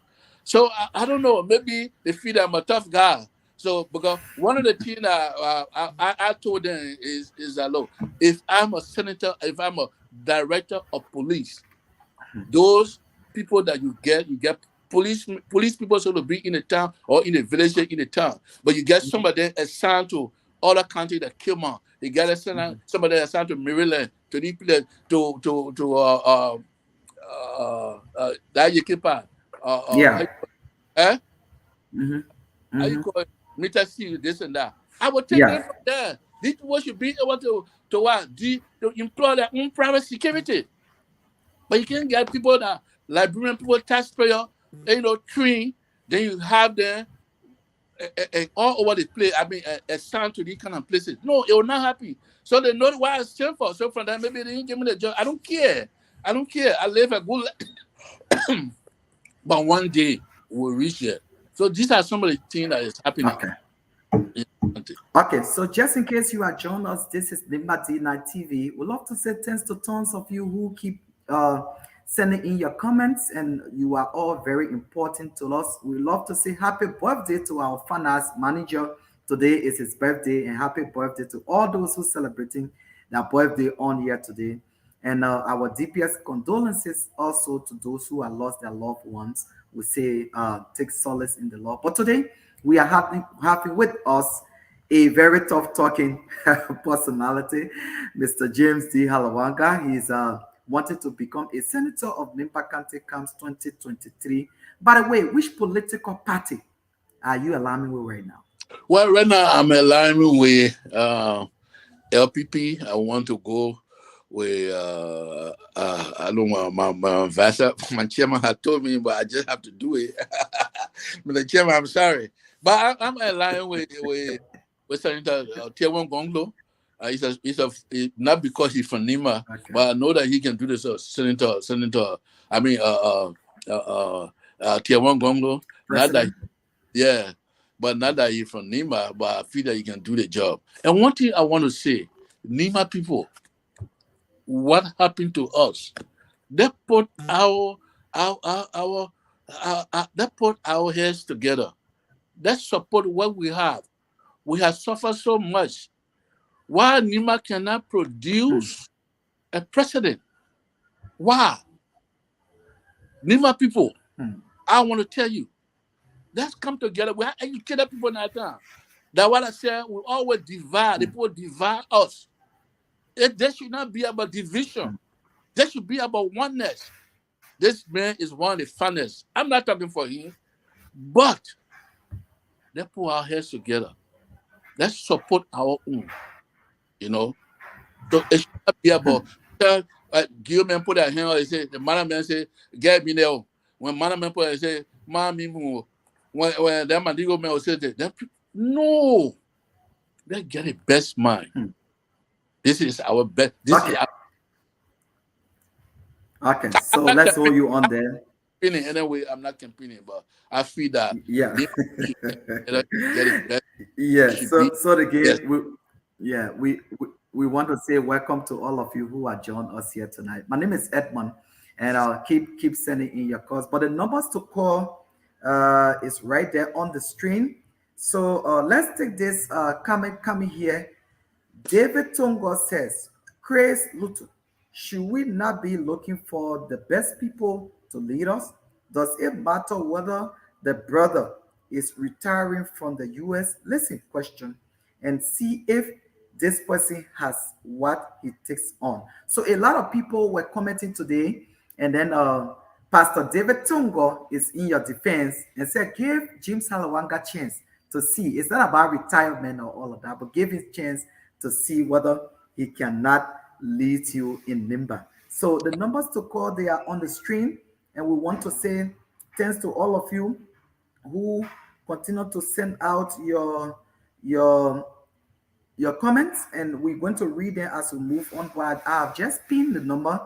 So I don't know. Maybe they feel that I'm a tough guy. So because one of the things I told them is that, look, if I'm a senator, if I'm a director of police, those people that you get police people supposed to be in the town or in the village in the town, but you get somebody assigned to other county that kill man. You get somebody assigned to Maryland, to the place, that you keep Yeah. how you call it? Meter C, this and that. I will take them Yeah. from there. These people should be able to what? To employ their own private security. But you can't get people that Liberian people, taxpayer, train, then you have them all over the place. I mean, assigned to these kind of places. No, it will not happen. So they know why I stand for. So from that, maybe they didn't give me the job. I don't care. I live a good life. But one day we'll reach it. So these are some of the things that is happening. Okay, so just in case you are joining us, this is Nimba D9 TV. We'd love to say thanks to tons of you who keep sending in your comments, and you are all very important to us. We love to say happy birthday to our finance manager. Today is his birthday, and happy birthday to all those who celebrating their birthday on here today. And our deepest condolences also to those who have lost their loved ones. We say take solace in the Lord. But today we are happy with us a very tough talking personality, Mr. James D. Hallowangar. He's wanted to become a senator of Nimba County Camps 2023. By the way, which political party are you aligning with right now? Well, right now I'm aligning with LPP. I want to go with I don't want my advisor, my chairman had told me, but I just have to do it. But the chairman, I'm sorry, but I'm aligning with Senator Tiawan Gonglo. He's not because he's from Nimba, but I know that he can do this. Senator. I mean, Tiawan Gonglo. Not that, yeah, but not that he's from Nimba, but I feel that he can do the job. And one thing I want to say, Nimba people, what happened to us? They put our they put our heads together. They support what we have. We have suffered so much. Why Nimba cannot produce a president? Why? Nimba people, I want to tell you, let's come together. We have educated people in our town. That's what I said. We always divide. The people divide us. There should not be about division. There should be about oneness. This man is one of the finest. I'm not talking for him, but let's put our heads together. Let's support our own. So it should not be about Guillaume put that hand. They say the man say, "Get me there." When man put it, say, "Mommy, when that man go man say that no, let's get the best mind. This is our best. Okay, so let's hold you on there. Anyway, I'm not campaigning, but I feel that get it best. Yeah. So again, we want to say welcome to all of you who are joining us here tonight. My name is Edmund, and I'll keep sending in your calls. But the numbers to call is right there on the screen. So let's take this coming here. David Tongo says, Chris Luton, should we not be looking for the best people to lead us? Does it matter whether the brother is retiring from the US? Listen, question, and see if this person has what it takes on. So a lot of people were commenting today, and then Pastor David Tongo is in your defense and said, give James Hallowangar a chance to see. It's not about retirement or all of that, but give him a chance to see whether he cannot lead you in Nimba. So the numbers to call, they are on the screen, and we want to say thanks to all of you who continue to send out your comments, and we're going to read them as we move on. But I have just pinned the number.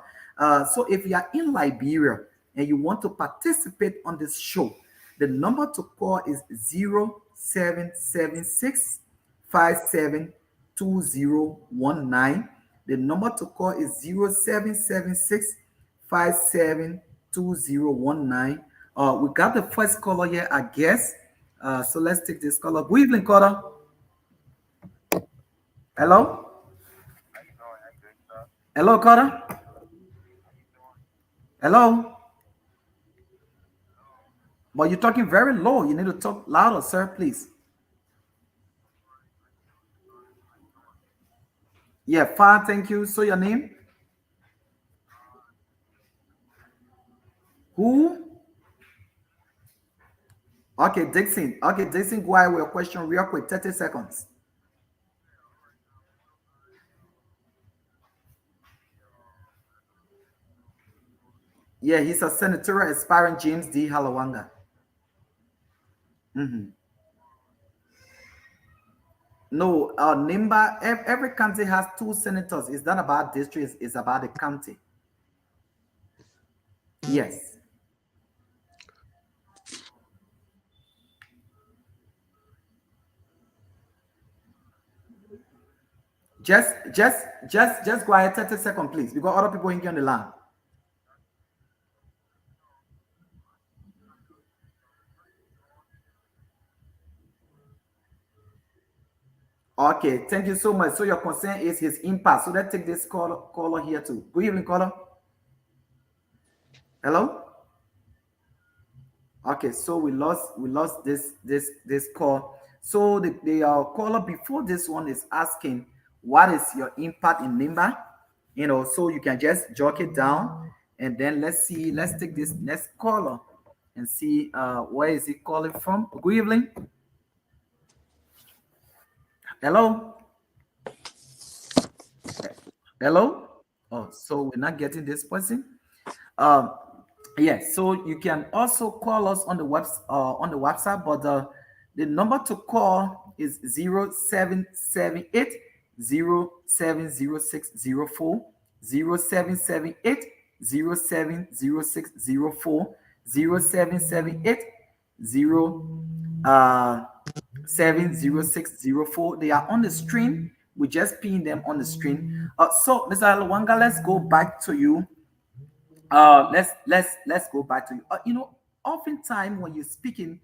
So if you are in Liberia and you want to participate on this show, the number to call is 0776 572019. The number to call is 0776 572019. We got the first caller here, I guess. So let's take this caller. Good evening, caller. Hello? Hello, caller? Hello? But you're talking very low. You need to talk louder, sir, please. Yeah, fine, thank you. So your name? Who? Okay, Dixon. Okay, Dixon, go ahead with your question real quick. 30 seconds. Yeah, he's a senatorial aspirant, James D. Hallowangar. No, Nimba, every county has two senators. It's not about districts, it's about the county. Yes. Just go ahead, 30 seconds, please. We got other people in on the line. Okay, thank you so much. So your concern is his impact. So let's take this caller here too. Good evening, caller. Hello? Okay, so we lost this call. So the caller before this one is asking what is your impact in Nimba? You know, so you can just jot it down and then let's take this next caller and see where is he calling from. Good evening. Hello. Hello. Oh, so we're not getting this person. Um, yes. So you can also call us on the WhatsApp, but the number to call is 0778 070604 0778 070604 0778 70604. They are on the screen. We just pin them on the screen. So Mr. Hallowangar, let's go back to you. Let's go back to you. You know, oftentimes when you're speaking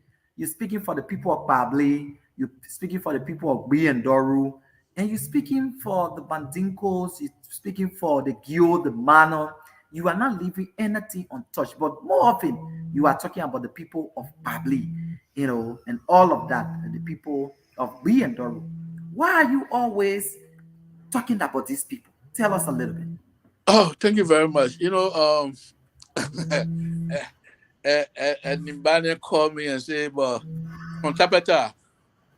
for the people of Gbarwee, you're speaking for the people of Gbarwee and Doru, and you're speaking for the Bandinkos, you're speaking for the Gyo, the Mano. You are not leaving anything untouched, but more often you are talking about the people of Gbarwee, you know, and all of that, and the people of Gbarwee and Doru. Why are you always talking about these people? Tell us a little bit. Oh, thank you very much. You know, and Nimbane called me and said, "Well, from Tapeta,"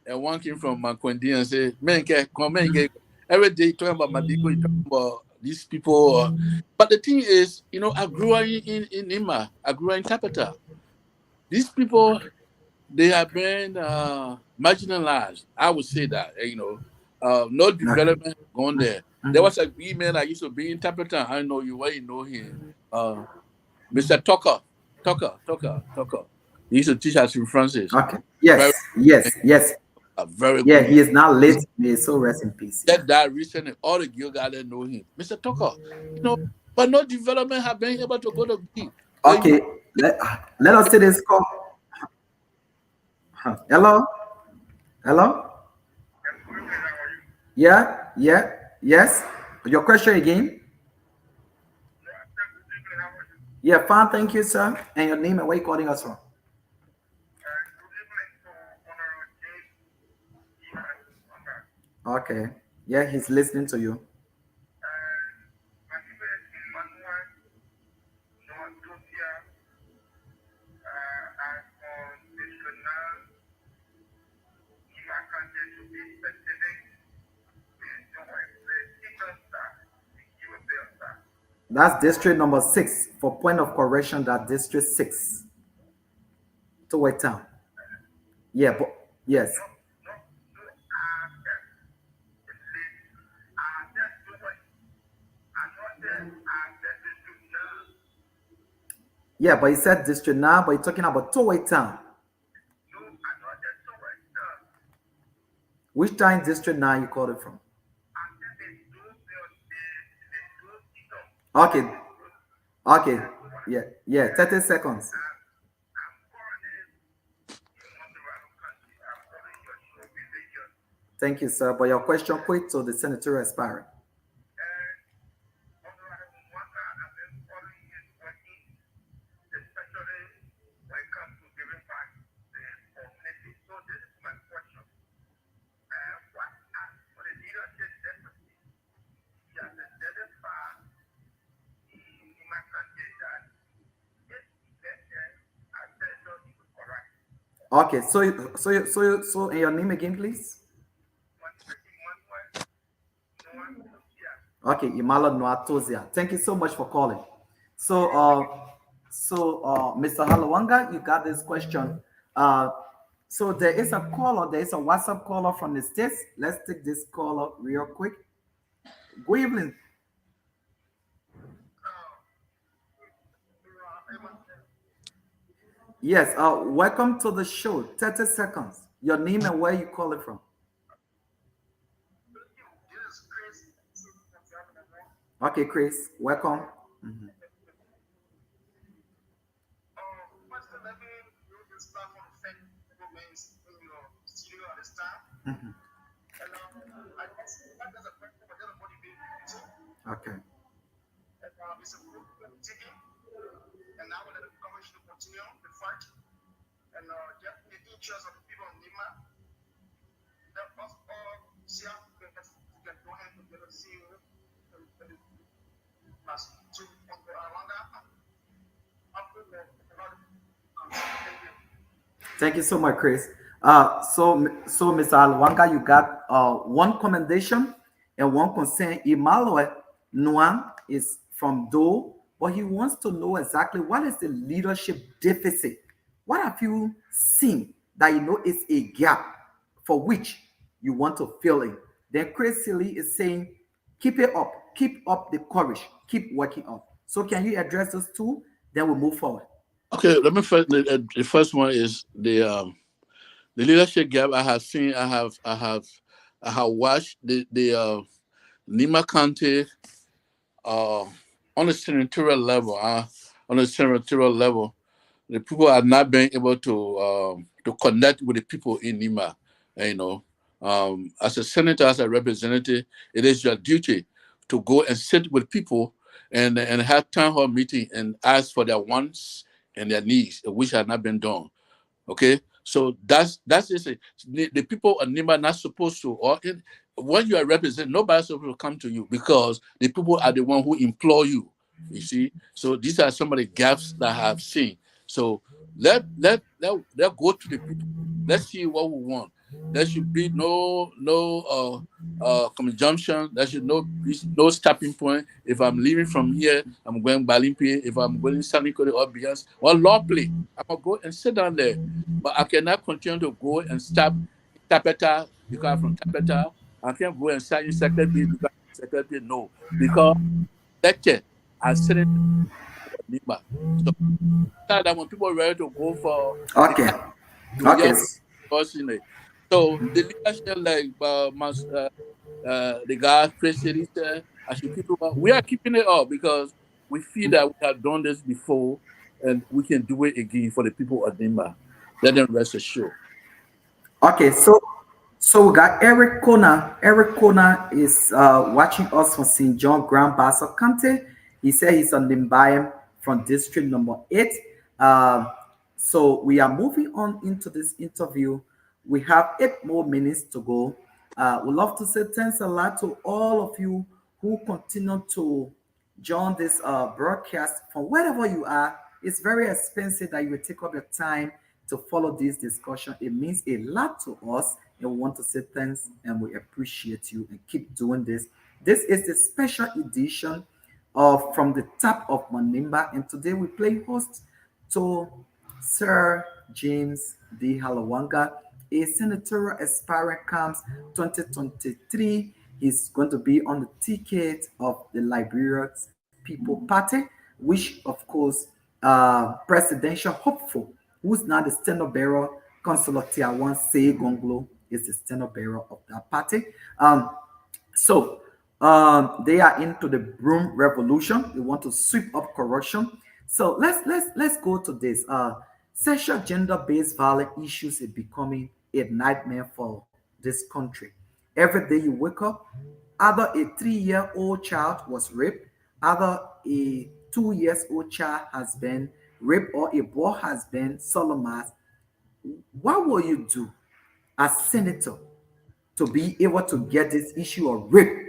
and one came from Makwendi and said, "Man, come man, every day talking about Madigo, you talking about these people." But the thing is, you know, I grew up in Nimba. I grew up in Tapeta. These people, they have been marginalized. I would say that, you know, no development gone there. There was a big man I used to be in Tapeta. I know you, why you know him. Mr. Tucker. He used to teach us in Francis. Okay. Very, Yes. a very Yeah, good man. he is now late. May so rest in peace. Yeah. That died recently. All the Gil guys that know him. Mr. Tucker. You know, but no development have been able to go to B. Okay. Let us see this call. Hello. Hello. Yes. Your question again. Yeah, fine. Thank you, sir. And your name and where you calling us from? Okay. Yeah, he's listening to you. That's district number 6. For point of correction, that district 6. To town. Yeah, but yes. Yeah, but he said district now, but you're talking about Toway Town. Which town district now you called it from? Okay. Yeah. 30 seconds. Thank you, sir. But your question quick to the senatorial aspirant. Okay, so and your name again, please. Okay, Imalo Noatozia. Thank you so much for calling. So, Mr. Hallowangar, you got this question. So there is a caller, there is a WhatsApp caller from the States. Let's take this caller real quick. Good evening. Yes, welcome to the show. 30 seconds. Your name and where you call it from. Okay, Chris, welcome. Mhm. Mhm. Okay. Thank you so much, Chris. So Mr. Alwanga, you got one commendation and one concern. Emmanuel Noam is from Do, but he wants to know exactly what is the leadership deficit. What have you seen that you know is a gap for which you want to fill in? Then Chris Silly is saying, keep up the courage, keep working on. So can you address those two? Then we'll move forward. Okay, let me first. The first one is the leadership gap I have seen. I have watched the Nima County uh, on the senatorial level. On the senatorial level, the people are not being able to connect with the people in Nima. You know, as a senator, as a representative, it is your duty to go and sit with people and have town hall meeting and ask for their wants and their needs, which have not been done. Okay, so that's just it. The people of Nimba are not supposed to, when you are representing, nobody's supposed to come to you because the people are the one who employ you. You see, so these are some of the gaps that I have seen. So let go to the people. Let's see what we want. There should be no conjunction. There should be no stopping point. If I'm leaving from here, I'm going Balimpi. If I'm going Sunny Cody or Beyonce or Lawplay, I'm gonna go and sit down there. But I cannot continue to go and stop Tapeta because I'm from Tapeta. I can't go and start in Secretary because I'm Secretary. No, because lecture I sitting in Nimba. So that when people are ready to go for the Okay. you Okay. just personally. So the leadership like the guy president I should keep it up. We are keeping it up because we feel that we have done this before and we can do it again for the people of Nimba. Let them rest assured. Okay, so we got Eric Kona. Eric Kona is watching us from St. John Grand Bassa County. He said he's on Nimbayam from district number 8. So we are moving on into this interview. We have 8 more minutes to go. We'd love to say thanks a lot to all of you who continue to join this broadcast from wherever you are. It's very expensive that you will take up your time to follow this discussion. It means a lot to us, and we want to say thanks and we appreciate you and keep doing this. This is the special edition of From the Top of Manimba, and today we play host to Sir James D. Hallowangar, a senatorial aspirant comes 2023. He's going to be on the ticket of the Liberian People Party, which, of course, presidential hopeful, who's now the standard bearer, Councillor Tiawan Say Gonglo, is the standard bearer of that party. So they are into the broom revolution. They want to sweep up corruption. So let's go to this. Sexual gender-based violence issues is becoming a nightmare for this country. Every day you wake up, either a 3-year-old child was raped, either a 2-year-old child has been raped, or a boy has been sodomized. What will you do as senator to be able to get this issue of rape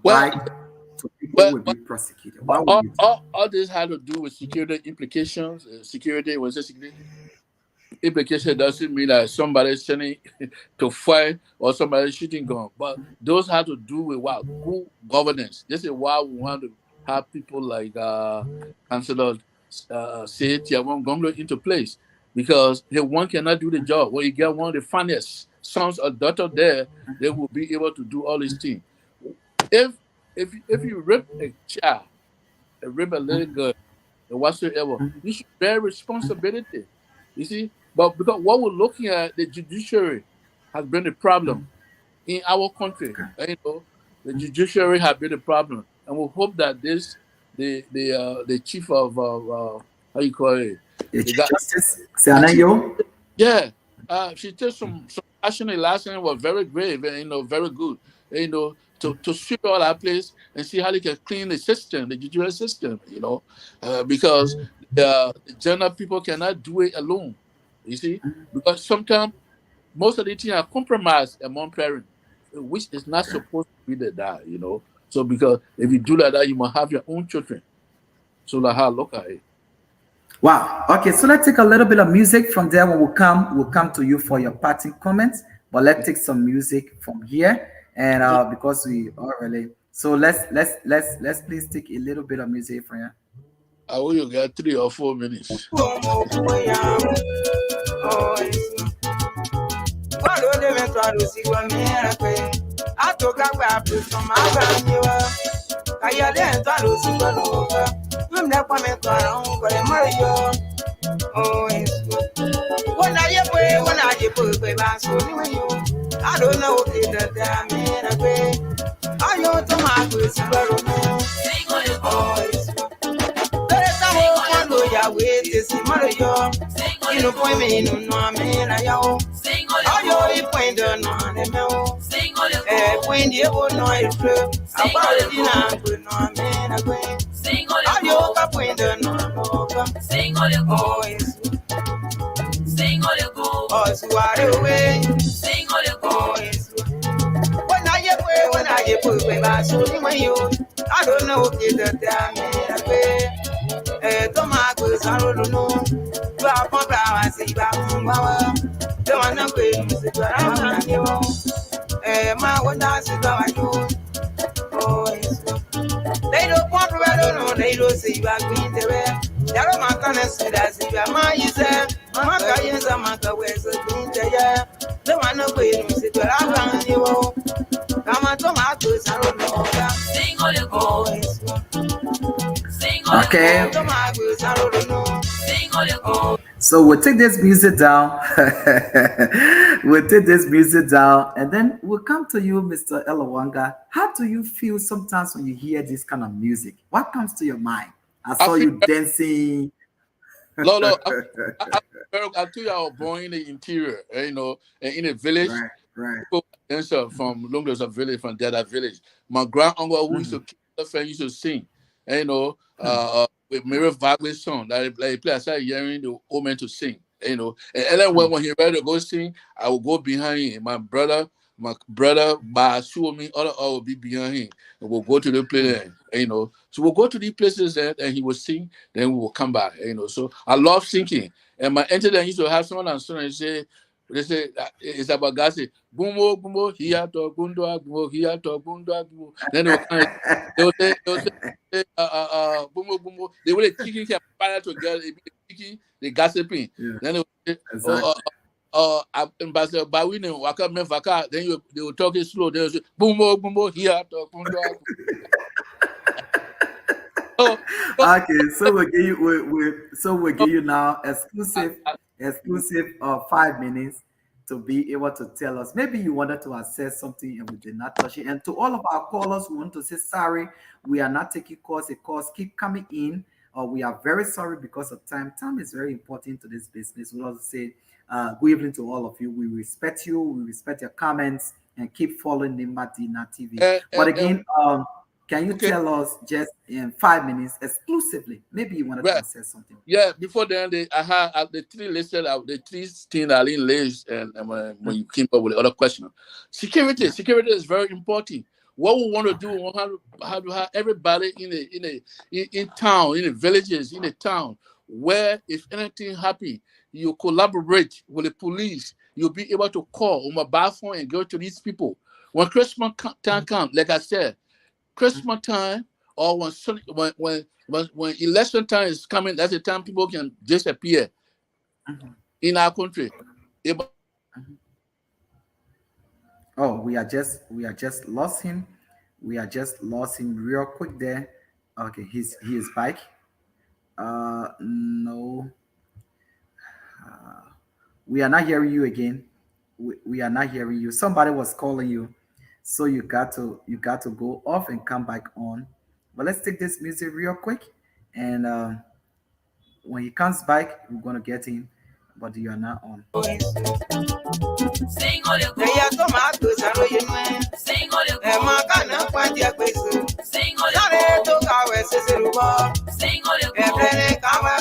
Well, right to people will be prosecuted? What will you do? all this had to do with security implications. Security was it security? implication doesn't mean that somebody's sending to fight or somebody shooting gun, but those have to do with what good governance. This is why we want to have people like Councillor say Tiawon Gonglo into place, because the one cannot do the job. When you get one of the finest sons or daughter there, they will be able to do all these things. If you rape a child, rape a little girl, or whatsoever, you should bear responsibility. You see, but because what we're looking at, the judiciary has been a problem in our country. You know, the judiciary has been a problem, and we hope that the chief of how you call it, The the Chief guy, Justice, Senatorial. yeah, she took some action. The last time was very grave and very good. To sweep all our place and see how they can clean the system, the judicial system. Because the general people cannot do it alone. You see, because sometimes most of the things are compromised among parents, which is not supposed to be that. So because if you do like that, you must have your own children. So that's how I look at it. Wow. Okay, so let's take a little bit of music from there. When we'll come to you for your parting comments. But let's take some music from here, and because we already. So let's please take a little bit of music from here. I will you get 3 or 4 minutes. I don't know the damn I know tomatoes, there's someone who ya wait to see Mario. You know, point me in no man, I know. Oh, you point on the mill. When you will know it's true. About it, you know, man, I wait. Oh, you up when the no, sing all your boys. Sing all your go, oh, swat away. Sing all your boys. When I put my soul in you, I don't know if the damn tomatoes, I don't know. Drop on flower, see that don't want to pay music, but I'm not you. My one dance is how I do. Oh, they don't want to, I don't know, they don't see back in the way. Yaro makana sida siba ma yise maka yenza maka wese kunteya le wana kwenu sitora bani wo kama tomato saro no sing all your boys Okay. tomato saro no sing all your boys. So we'll take this music down. We'll take this music down, and then we'll come to you, Mr. Hallowangar. How do you feel sometimes when you hear this kind of music? What comes to your mind? I saw you dancing. No, I tell you, I was born in the interior, in a village. Right. People dancer from Longlosa village, from Dada village. My grand uncle who used to keep the friend used to sing, with Mary Wagner's song that he play. I started hearing the old man to sing, and then when he ready to go sing, I would go behind him. My brother by show me, all will be behind him, and we'll go to the place, So we'll go to these places and he will sing, then we will come back, So I love singing, and my auntie then used to have someone and say. They say it's about God. Say "Gumbo gumbo here to gundwa gumbo here to gundwa gumbo." Then they will say "Gumbo gumbo." They will chicken can partner together. They be chicken, they gossiping. Yeah. Then they will say, Exactly. Ambassador Gbarwee ne waka me vaka. Then they will talk it slow. They will say "Gumbo gumbo here to gundwa." Okay, so we'll give you now exclusive 5 minutes to be able to tell us. Maybe you wanted to assess something and we did not touch it. And to all of our callers, we want to say sorry. We are not taking calls. The calls keep coming in. We are very sorry because of time. Time is very important to this business. We also say good evening to all of you. We respect you. We respect your comments and keep following Nimba Dina TV. But again, can you tell us just in 5 minutes exclusively? Maybe you wanted to say something. Yeah, before then, I had the three listed out, the three things I didn't list, and when you came up with the other question. Security is very important. What we want to do, we want to have everybody in town, in the villages, in the town, where if anything happens, you collaborate with the police. You'll be able to call on mobile phone and go to these people. When Christmas time comes, like I said, Christmas time or when election time is coming, that's the time people can disappear in our country. Oh, we are just lost him. We are just lost him real quick there. Okay, he is back. No, we are not hearing you again. We are not hearing you. Somebody was calling you, so you got to go off and come back on. But let's take this music real quick, and when he comes back, we're gonna get him. But you are not on. Sing all your tomatoes are you sing all your Macana Quantia Quiz. Sing all your to our sing all your Kawa.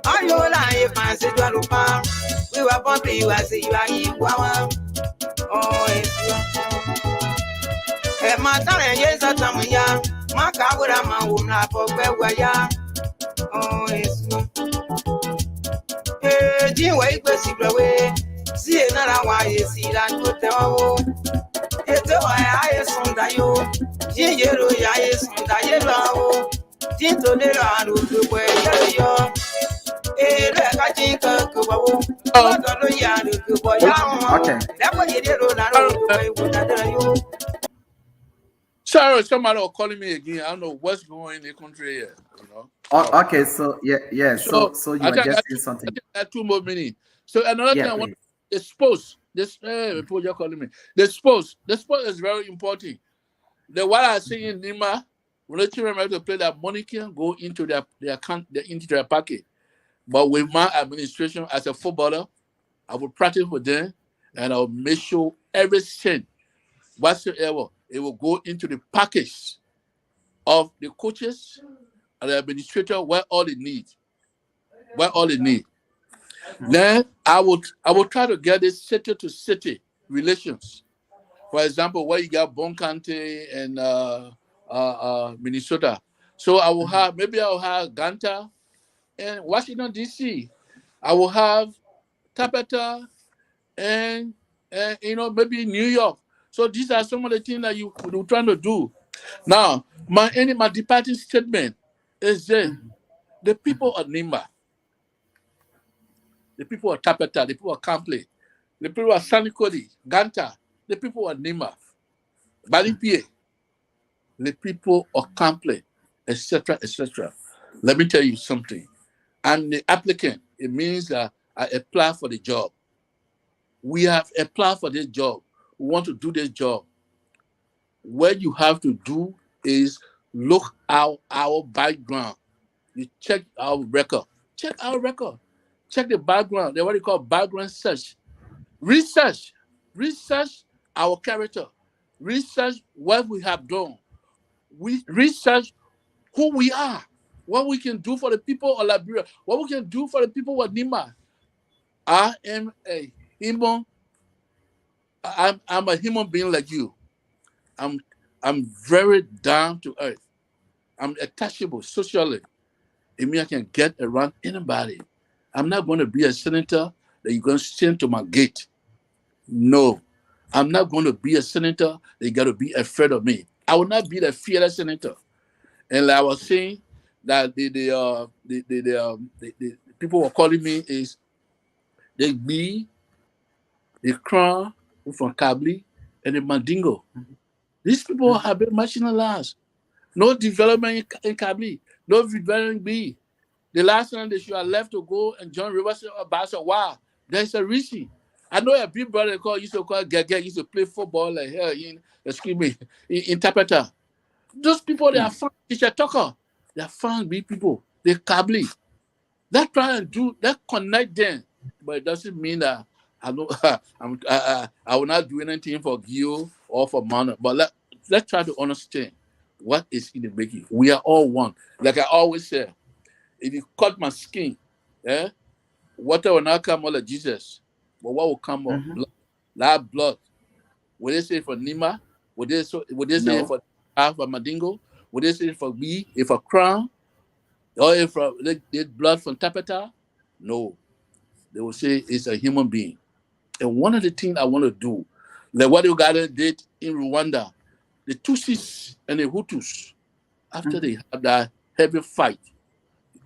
Are you lying, fancy Jalupa? We were bumping you as you are in Guam. Oh, it's Mata, yes, at Tamaya, Macabra, Muna, for Bewaya. Oh, it's wait, away. See another why you see that good tell. It's why I son that you. Yellow, I is on the yellow. Tinto de la root where you're. I think sorry, somebody will calling me again. I don't know what's going in the country here, you know. Oh, okay, so yeah. So you are just saying something. I think 2 more minutes. So another thing I want the sports. People you're calling me. The sports is very important. The what I see in Nimba, when the children have to play that money can go into their account, into their pocket. But with my administration as a footballer, I will practice with them and I'll make sure every cent whatsoever it will go into the package of the coaches and the administrator where all they need. Then I will try to get this city to city relations. For example, where you got Bon County and Minnesota. So I will have Ganta and Washington DC. I will have Tapeta and maybe New York. So these are some of the things that you're trying to do. Now, my departing statement is that the people of Nimba, the people of Tapeta, the people of Campley, the people of Sanikodi, Ganta, the people of Nimba, Balipie, the people of Campley, etc., etc. Let me tell you something. I'm the applicant. It means that I apply for the job. We have applied for this job. We want to do this job. What you have to do is look at our background. You check our record. Check our record. Check the background. They what they call background search. Research our character. Research what we have done. We research who we are. What we can do for the people of Liberia. What we can do for the people of Nimba. I am a human. I'm a human being like you. I'm very down to earth. I'm attachable socially. It means I can get around anybody. I'm not going to be a senator that you're going to send to my gate. No. I'm not going to be a senator that you got to be afraid of me. I will not be the fearless senator. And like I was saying, that the people were calling me is the Gbarwee, the Crown from Kabli, and the Mandingo. These people have been marginalized. No development in Kabli, no development in Gbarwee. The last time they should have left to go and join Rivers Bass. Wow, there's a reason. I know a big brother used to call Gege, used to play football like hell in Tapeta. Those people, they are fun. Teacher Tucker. They are fine big people. They Kabli. That try and do that connect them, but it doesn't mean that I will not do anything for Gio or for Manu. But let's try to understand what is in the making. We are all one. Like I always say, if you cut my skin, water will not come out of Jesus, but what will come out? Blood. Would they say for Nima? Would they say for Mandingo? Would they say for me, if a crown, or if the blood from Tapeta? No. they will say it's a human being. And one of the things I want to do, like what Uganda did in Rwanda, the Tutsis and the Hutus, after they had that heavy fight,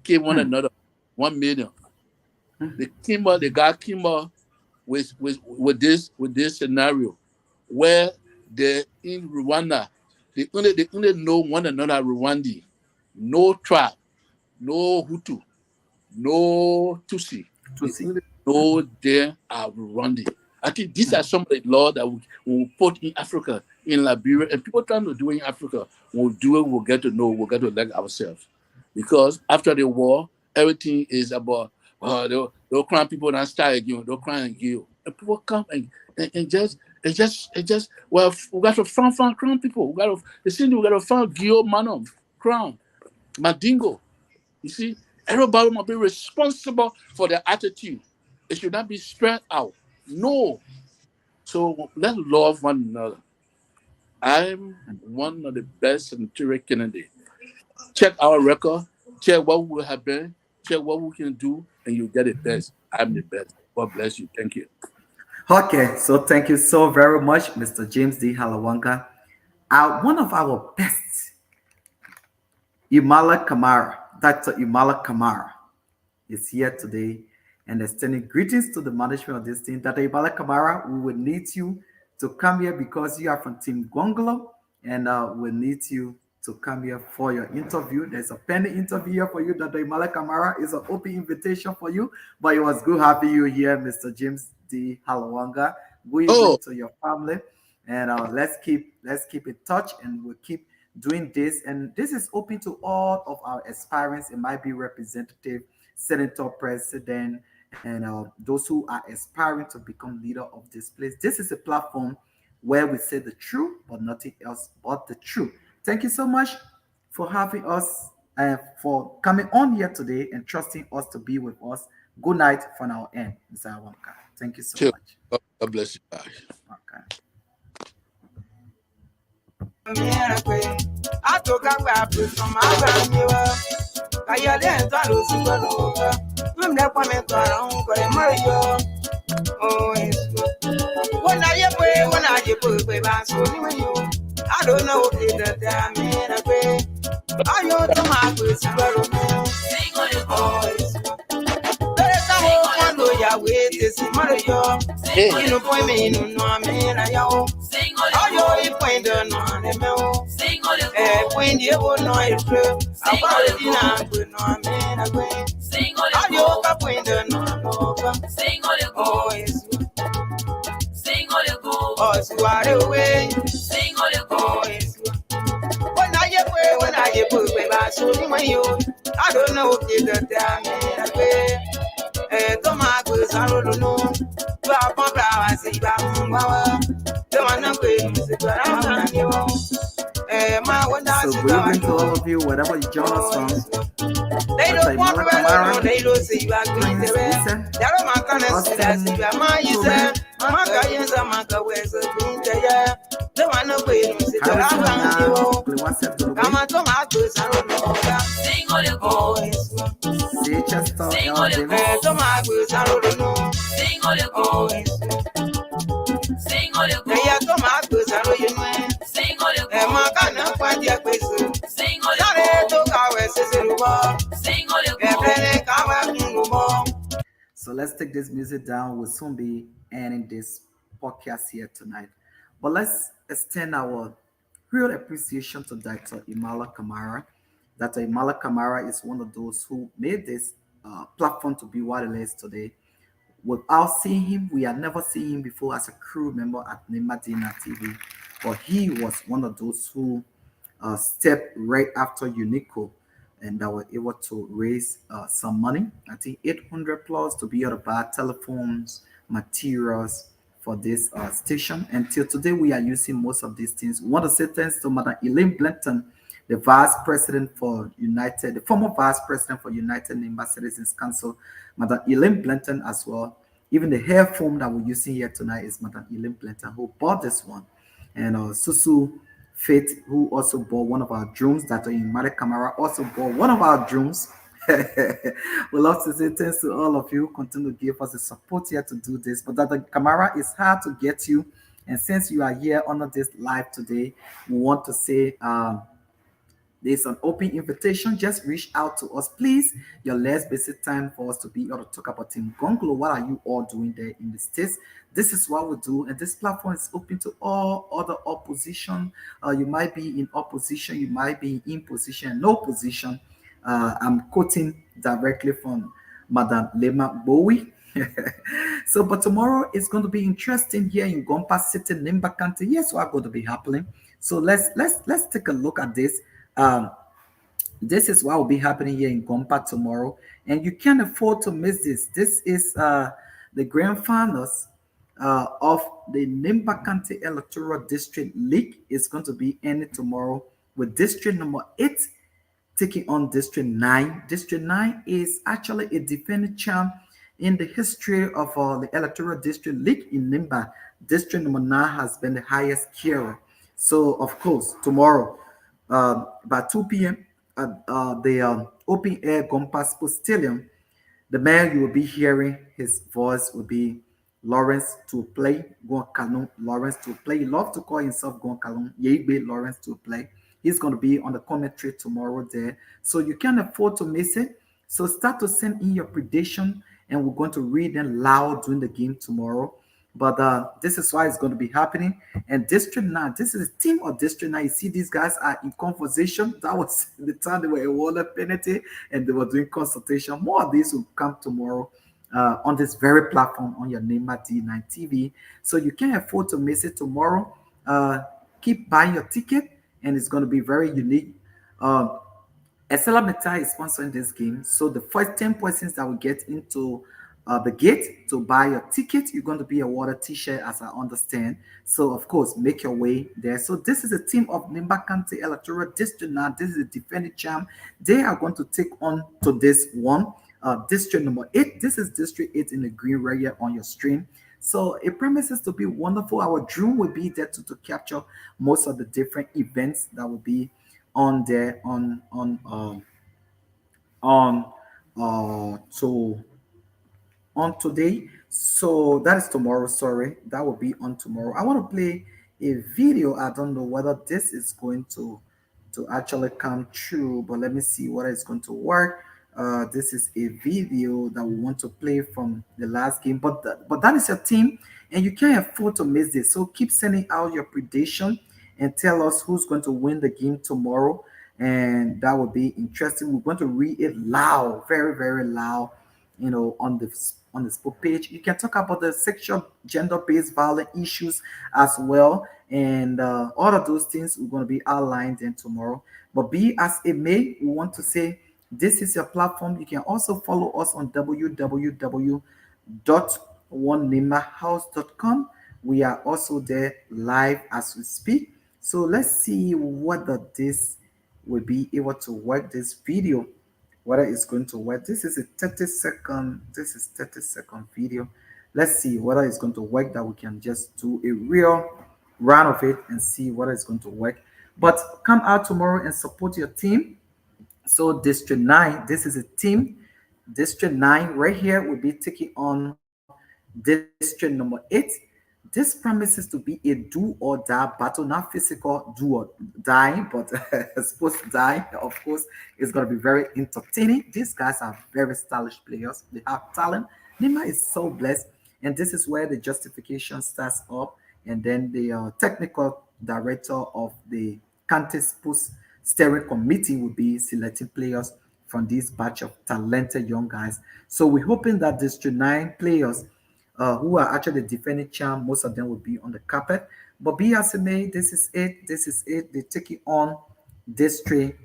came one another, 1 million. They got Kimba with this scenario where they in Rwanda, they only know one another Rwandi, no tribe, no Hutu, no Tutsi. They only know they are Rwandi. I think these are some of the laws that we will put in Africa, in Liberia, and people trying to do it in Africa will do it, we'll get to know, we'll get to elect ourselves. Because after the war, everything is about, they'll crown people and start again, they'll crown again. And people come and just, well, we got to find crown people. We got to find Gio Manom, crown, Madingo. You see, everybody must be responsible for their attitude. It should not be spread out. No. So let's love one another. I'm one of the best Senatorial candidates. Check our record, check what we have been, check what we can do, and you get the best. I'm the best. God bless you. Thank you. Okay, so thank you so very much, Mr. James D. Hallowangar. One of our best, Imala Kamara, Dr. Imala Kamara, is here today and extending greetings to the management of this team. Dr. Imala Kamara, we will need you to come here because you are from Team Gongolo, and we'll need you to come here for your interview. There's a pending interview here for you, Dr. Imala Kamara. It's an open invitation for you, but it was good having you here, Mr. James D. Hallowangar. Go to your family, and let's keep in touch, and we'll keep doing this. And this is open to all of our aspirants. It might be representative, senator, president, and those who are aspiring to become leader of this place. This is a platform where we say the truth, but nothing else but the truth. Thank you so much for having us and for coming on here today and trusting us to be with us. Good night from our end, Mr. Hallowangar. Thank you so much. God bless you. Bye. Okay. I don't know what they did there, man. I know to my good sing on your voice. There's someone know your way to see Mario. You know, point me, no, man. I know. Sing on your point on the mill. Sing on your point, you will know it. I'm already not good, no, man. I go. Sing on your point on. Sing on your voice. Sing all your go, oh, swat away. Sing all your boys. When I get away, when I get put away, I saw you. I don't know if you got that. Tomatoes, I don't know. Drop on flowers, see that. The one I'm going to So good evening to all of you, wherever you join us from. They don't want to they don't see you are going to be. There are my connections, you are my user. Maka yenza maka weza kunjaya. The one of them is the Kama tomato saronoga. Sing all your boys. Sing all your boys. Tomato sarono. Sing all your boys. Sing all your boys. They tomato sarono. Sing all your boys. Maka na kwa dia kwesu. Sing all your boys. To kawe seseruba. Sing all your boys. Kawe kungumo. So let's take this music down. We'll soon be ending this podcast here tonight. But let's extend our real appreciation to Dr. Imala Kamara. Dr. Imala Kamara is one of those who made this platform to be what it is today. Without seeing him, we had never seen him before as a crew member at Nimba TV. But he was one of those who stepped right after UNICO and that were able to raise some money. I think 800 plus to be able to buy telephones, materials for this station. Until today, we are using most of these things. We want to say thanks to Madam Elaine Blanton, the former vice president for United Nimba Citizens Council, Madam Elaine Blanton as well. Even the hair foam that we're using here tonight is Madam Elaine Blanton, who bought this one. And Susu Faith, who also bought one of our drums. Dr. Imala Kamara also bought one of our drums. We love to say thanks to all of you. Continue to give us the support here to do this. But that the camera is hard to get you. And since you are here under this live today, we want to say there's an open invitation. Just reach out to us, please. Your last basic time for us to be able to talk about Team Gonglo. What are you all doing there in the States? This is what we do, and this platform is open to all other opposition. You might be in opposition, you might be in position, no position. I'm quoting directly from Madam Lema Bowie. So, but tomorrow is going to be interesting here in Gompa City, Nimba County. Yes, what going to be happening. So let's take a look at this. Um, this is what will be happening here in Gompa tomorrow, and you can't afford to miss this. This is the grand finals of the Nimba County Electoral District League. Is going to be ending tomorrow with District number 8 taking on District 9. District 9 is actually a defending champ in the history of the Electoral District League in Nimba. District number 9 has been the highest carrier. So, of course, tomorrow by 2 p.m. at the open air Gompa Sports Stadium, the man you will be hearing, his voice will be Lawrence to play, Gonkalon, Lawrence to play. He loves to call himself Gonkalon, Yegbe Lawrence to play. He's going to be on the commentary tomorrow there. So you can't afford to miss it. So start to send in your prediction, and we're going to read them loud during the game tomorrow. But this is why it's going to be happening. And District 9, this is a team of District 9. You see, these guys are in conversation. That was the time they were a water penalty and they were doing consultation. More of these will come tomorrow on this very platform on your Nimba D9 TV. So you can't afford to miss it tomorrow. Keep buying your ticket, and it's going to be very unique. Estella Meta is sponsoring this game. So the first 10 persons that will get into the gate to buy your ticket, you're going to be awarded t-shirt, as I understand. So of course, make your way there. So this is a team of Nimba County Electoral District. Now this is a defending champ. They are going to take on to this one, District number 8. This is District 8 in the green right here on your stream. So it promises to be wonderful. Our dream will be there to capture most of the different events that will be on there on today. So that is tomorrow. Sorry, that will be on tomorrow. I want to play a video. I don't know whether this is going to actually come true, but let me see whether it's going to work. This is a video that we want to play from the last game, but that is your team, and you can't afford to miss this. So keep sending out your prediction and tell us who's going to win the game tomorrow, and that will be interesting. We're going to read it loud, very very loud, on the sport page. You can talk about the sexual gender-based violence issues as well, and all of those things we're going to be outlined in tomorrow. But be as it may, we want to say this is your platform. You can also follow us on www.onenimahouse.com. We are also there live as we speak. So let's see whether this will be able to work, this video, whether it's going to work. This is a 30-second video. Let's see whether it's going to work, that we can just do a real round of it and see whether it's going to work. But come out tomorrow and support your team. So District 9, this is a team. District 9 right here will be taking on District number 8. This promises to be a do or die battle, not physical do or die, but supposed to die. Of course, it's going to be very entertaining. These guys are very stylish players. They have talent. Nima is so blessed. And this is where the justification starts up. And then the technical director of the county sports steering committee will be selecting players from this batch of talented young guys. So we're hoping that District 9 players who are actually defending champ, most of them will be on the carpet. But be as it may, this is it. This is it. They're taking on District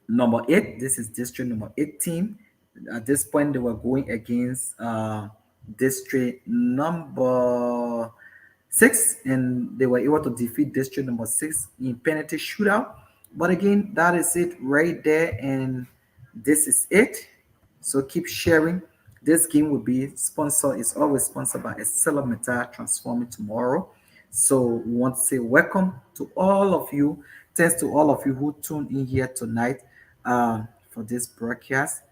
number 8. This is District number 8 team. At this point, they were going against District number 6, and they were able to defeat District number 6 in penalty shootout. But again, that is it right there, and this is it. So keep sharing. This game will be sponsored, it's always sponsored by Estella Meta Transforming Tomorrow. So we want to say welcome to all of you. Thanks to all of you who tuned in here tonight for this broadcast.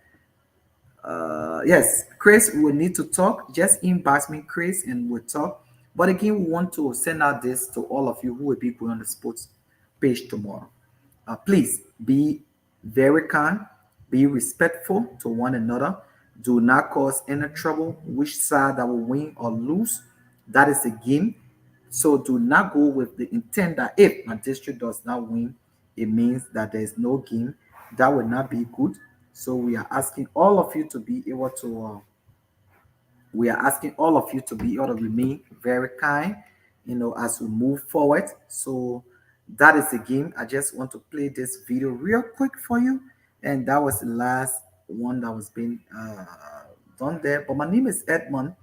Yes, Chris, we will need to talk. Just inbox me, Chris, and we'll talk. But again, we want to send out this to all of you who will be going on the sports page tomorrow. Please be very kind, be respectful to one another. Do not cause any trouble. Which side that will win or lose, that is a game. So do not go with the intent that if my district does not win, it means that there is no game. That will not be good. So we are asking all of you to be able to we are asking all of you to be able to remain very kind, as we move forward. So that is the game. I just want to play this video real quick for you. And that was the last one that was being done there. But my name is Edmund,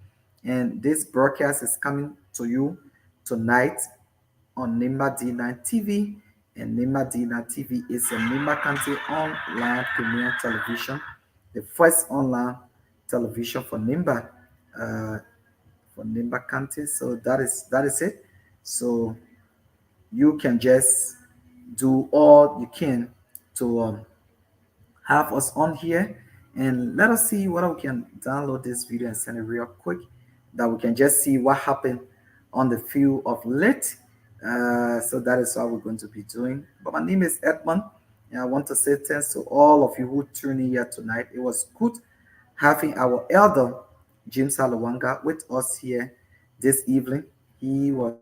and this broadcast is coming to you tonight on Nimba D9 TV. And Nimba D9 TV is a Nimba County online premium television, the first online television for Nimba County. So that is it. So you can just do all you can to have us on here, and let us see whether we can download this video and send it real quick, that we can just see what happened on the field of late. So that is what we're going to be doing. But my name is Edmund, and I want to say thanks to all of you who tuned in here tonight. It was good having our elder James Hallowangar with us here this evening. He was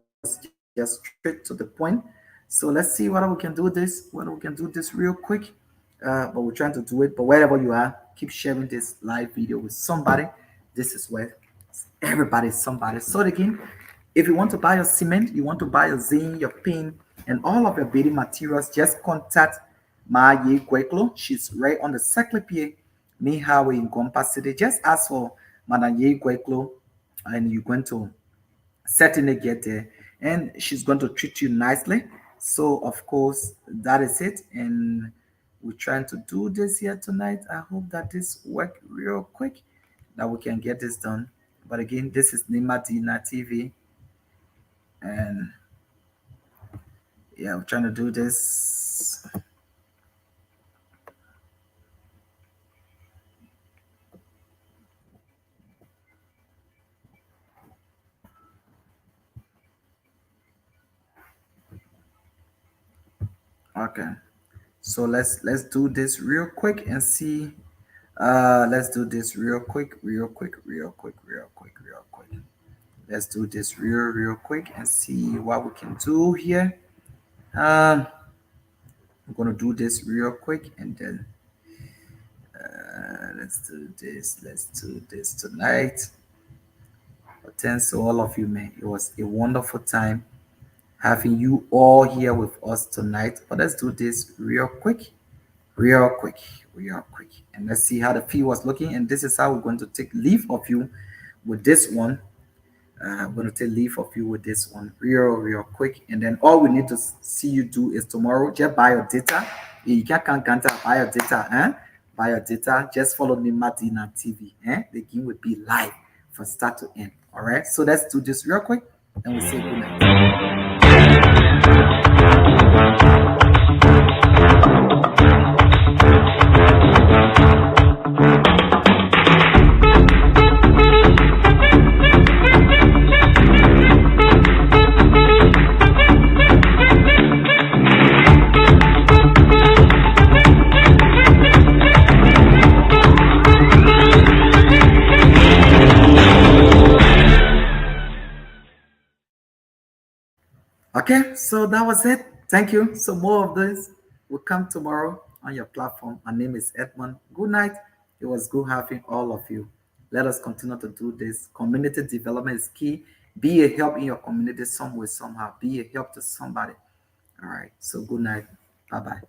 just straight to the point. So let's see whether we can do this real quick. But we're trying to do it. But wherever you are, keep sharing this live video with somebody. This is where everybody's somebody. So again, if you want to buy your cement, you want to buy your zinc, your pin, and all of your building materials, just contact Maye Gweklo. She's right on the Secretary Main Highway in Gompa City. Just ask for Madam Ye Gweklo, and you're going to certainly get there. And she's going to treat you nicely. So, of course, that is it. And we're trying to do this here tonight. I hope that this work real quick, that we can get this done. But again, this is Nimba Dina TV. And yeah, we're trying to do this. Okay, so let's do this real quick and see. Let's do this real quick. Let's do this real quick and see what we can do here. I'm gonna do this real quick, and then let's do this tonight. But thanks to all of you, man. It was a wonderful time having you all here with us tonight. But let's do this real quick, and let's see how the fee was looking. And this is how we're going to take leave of you with this one. I'm going to take leave of you with this one real quick. And then all we need to see you do is tomorrow, just buy your data. You can't buy your data, buy your data. Just follow Nimba Dina TV. The game will be live from start to end. All right. So let's do this real quick, and we'll say good night. Okay, so that was it. Thank you. So more of this will come tomorrow on your platform. My name is Edmund. Good night. It was good having all of you. Let us continue to do this. Community development is key. Be a help in your community some way, somehow. Be a help to somebody. All right. So good night. Bye-bye.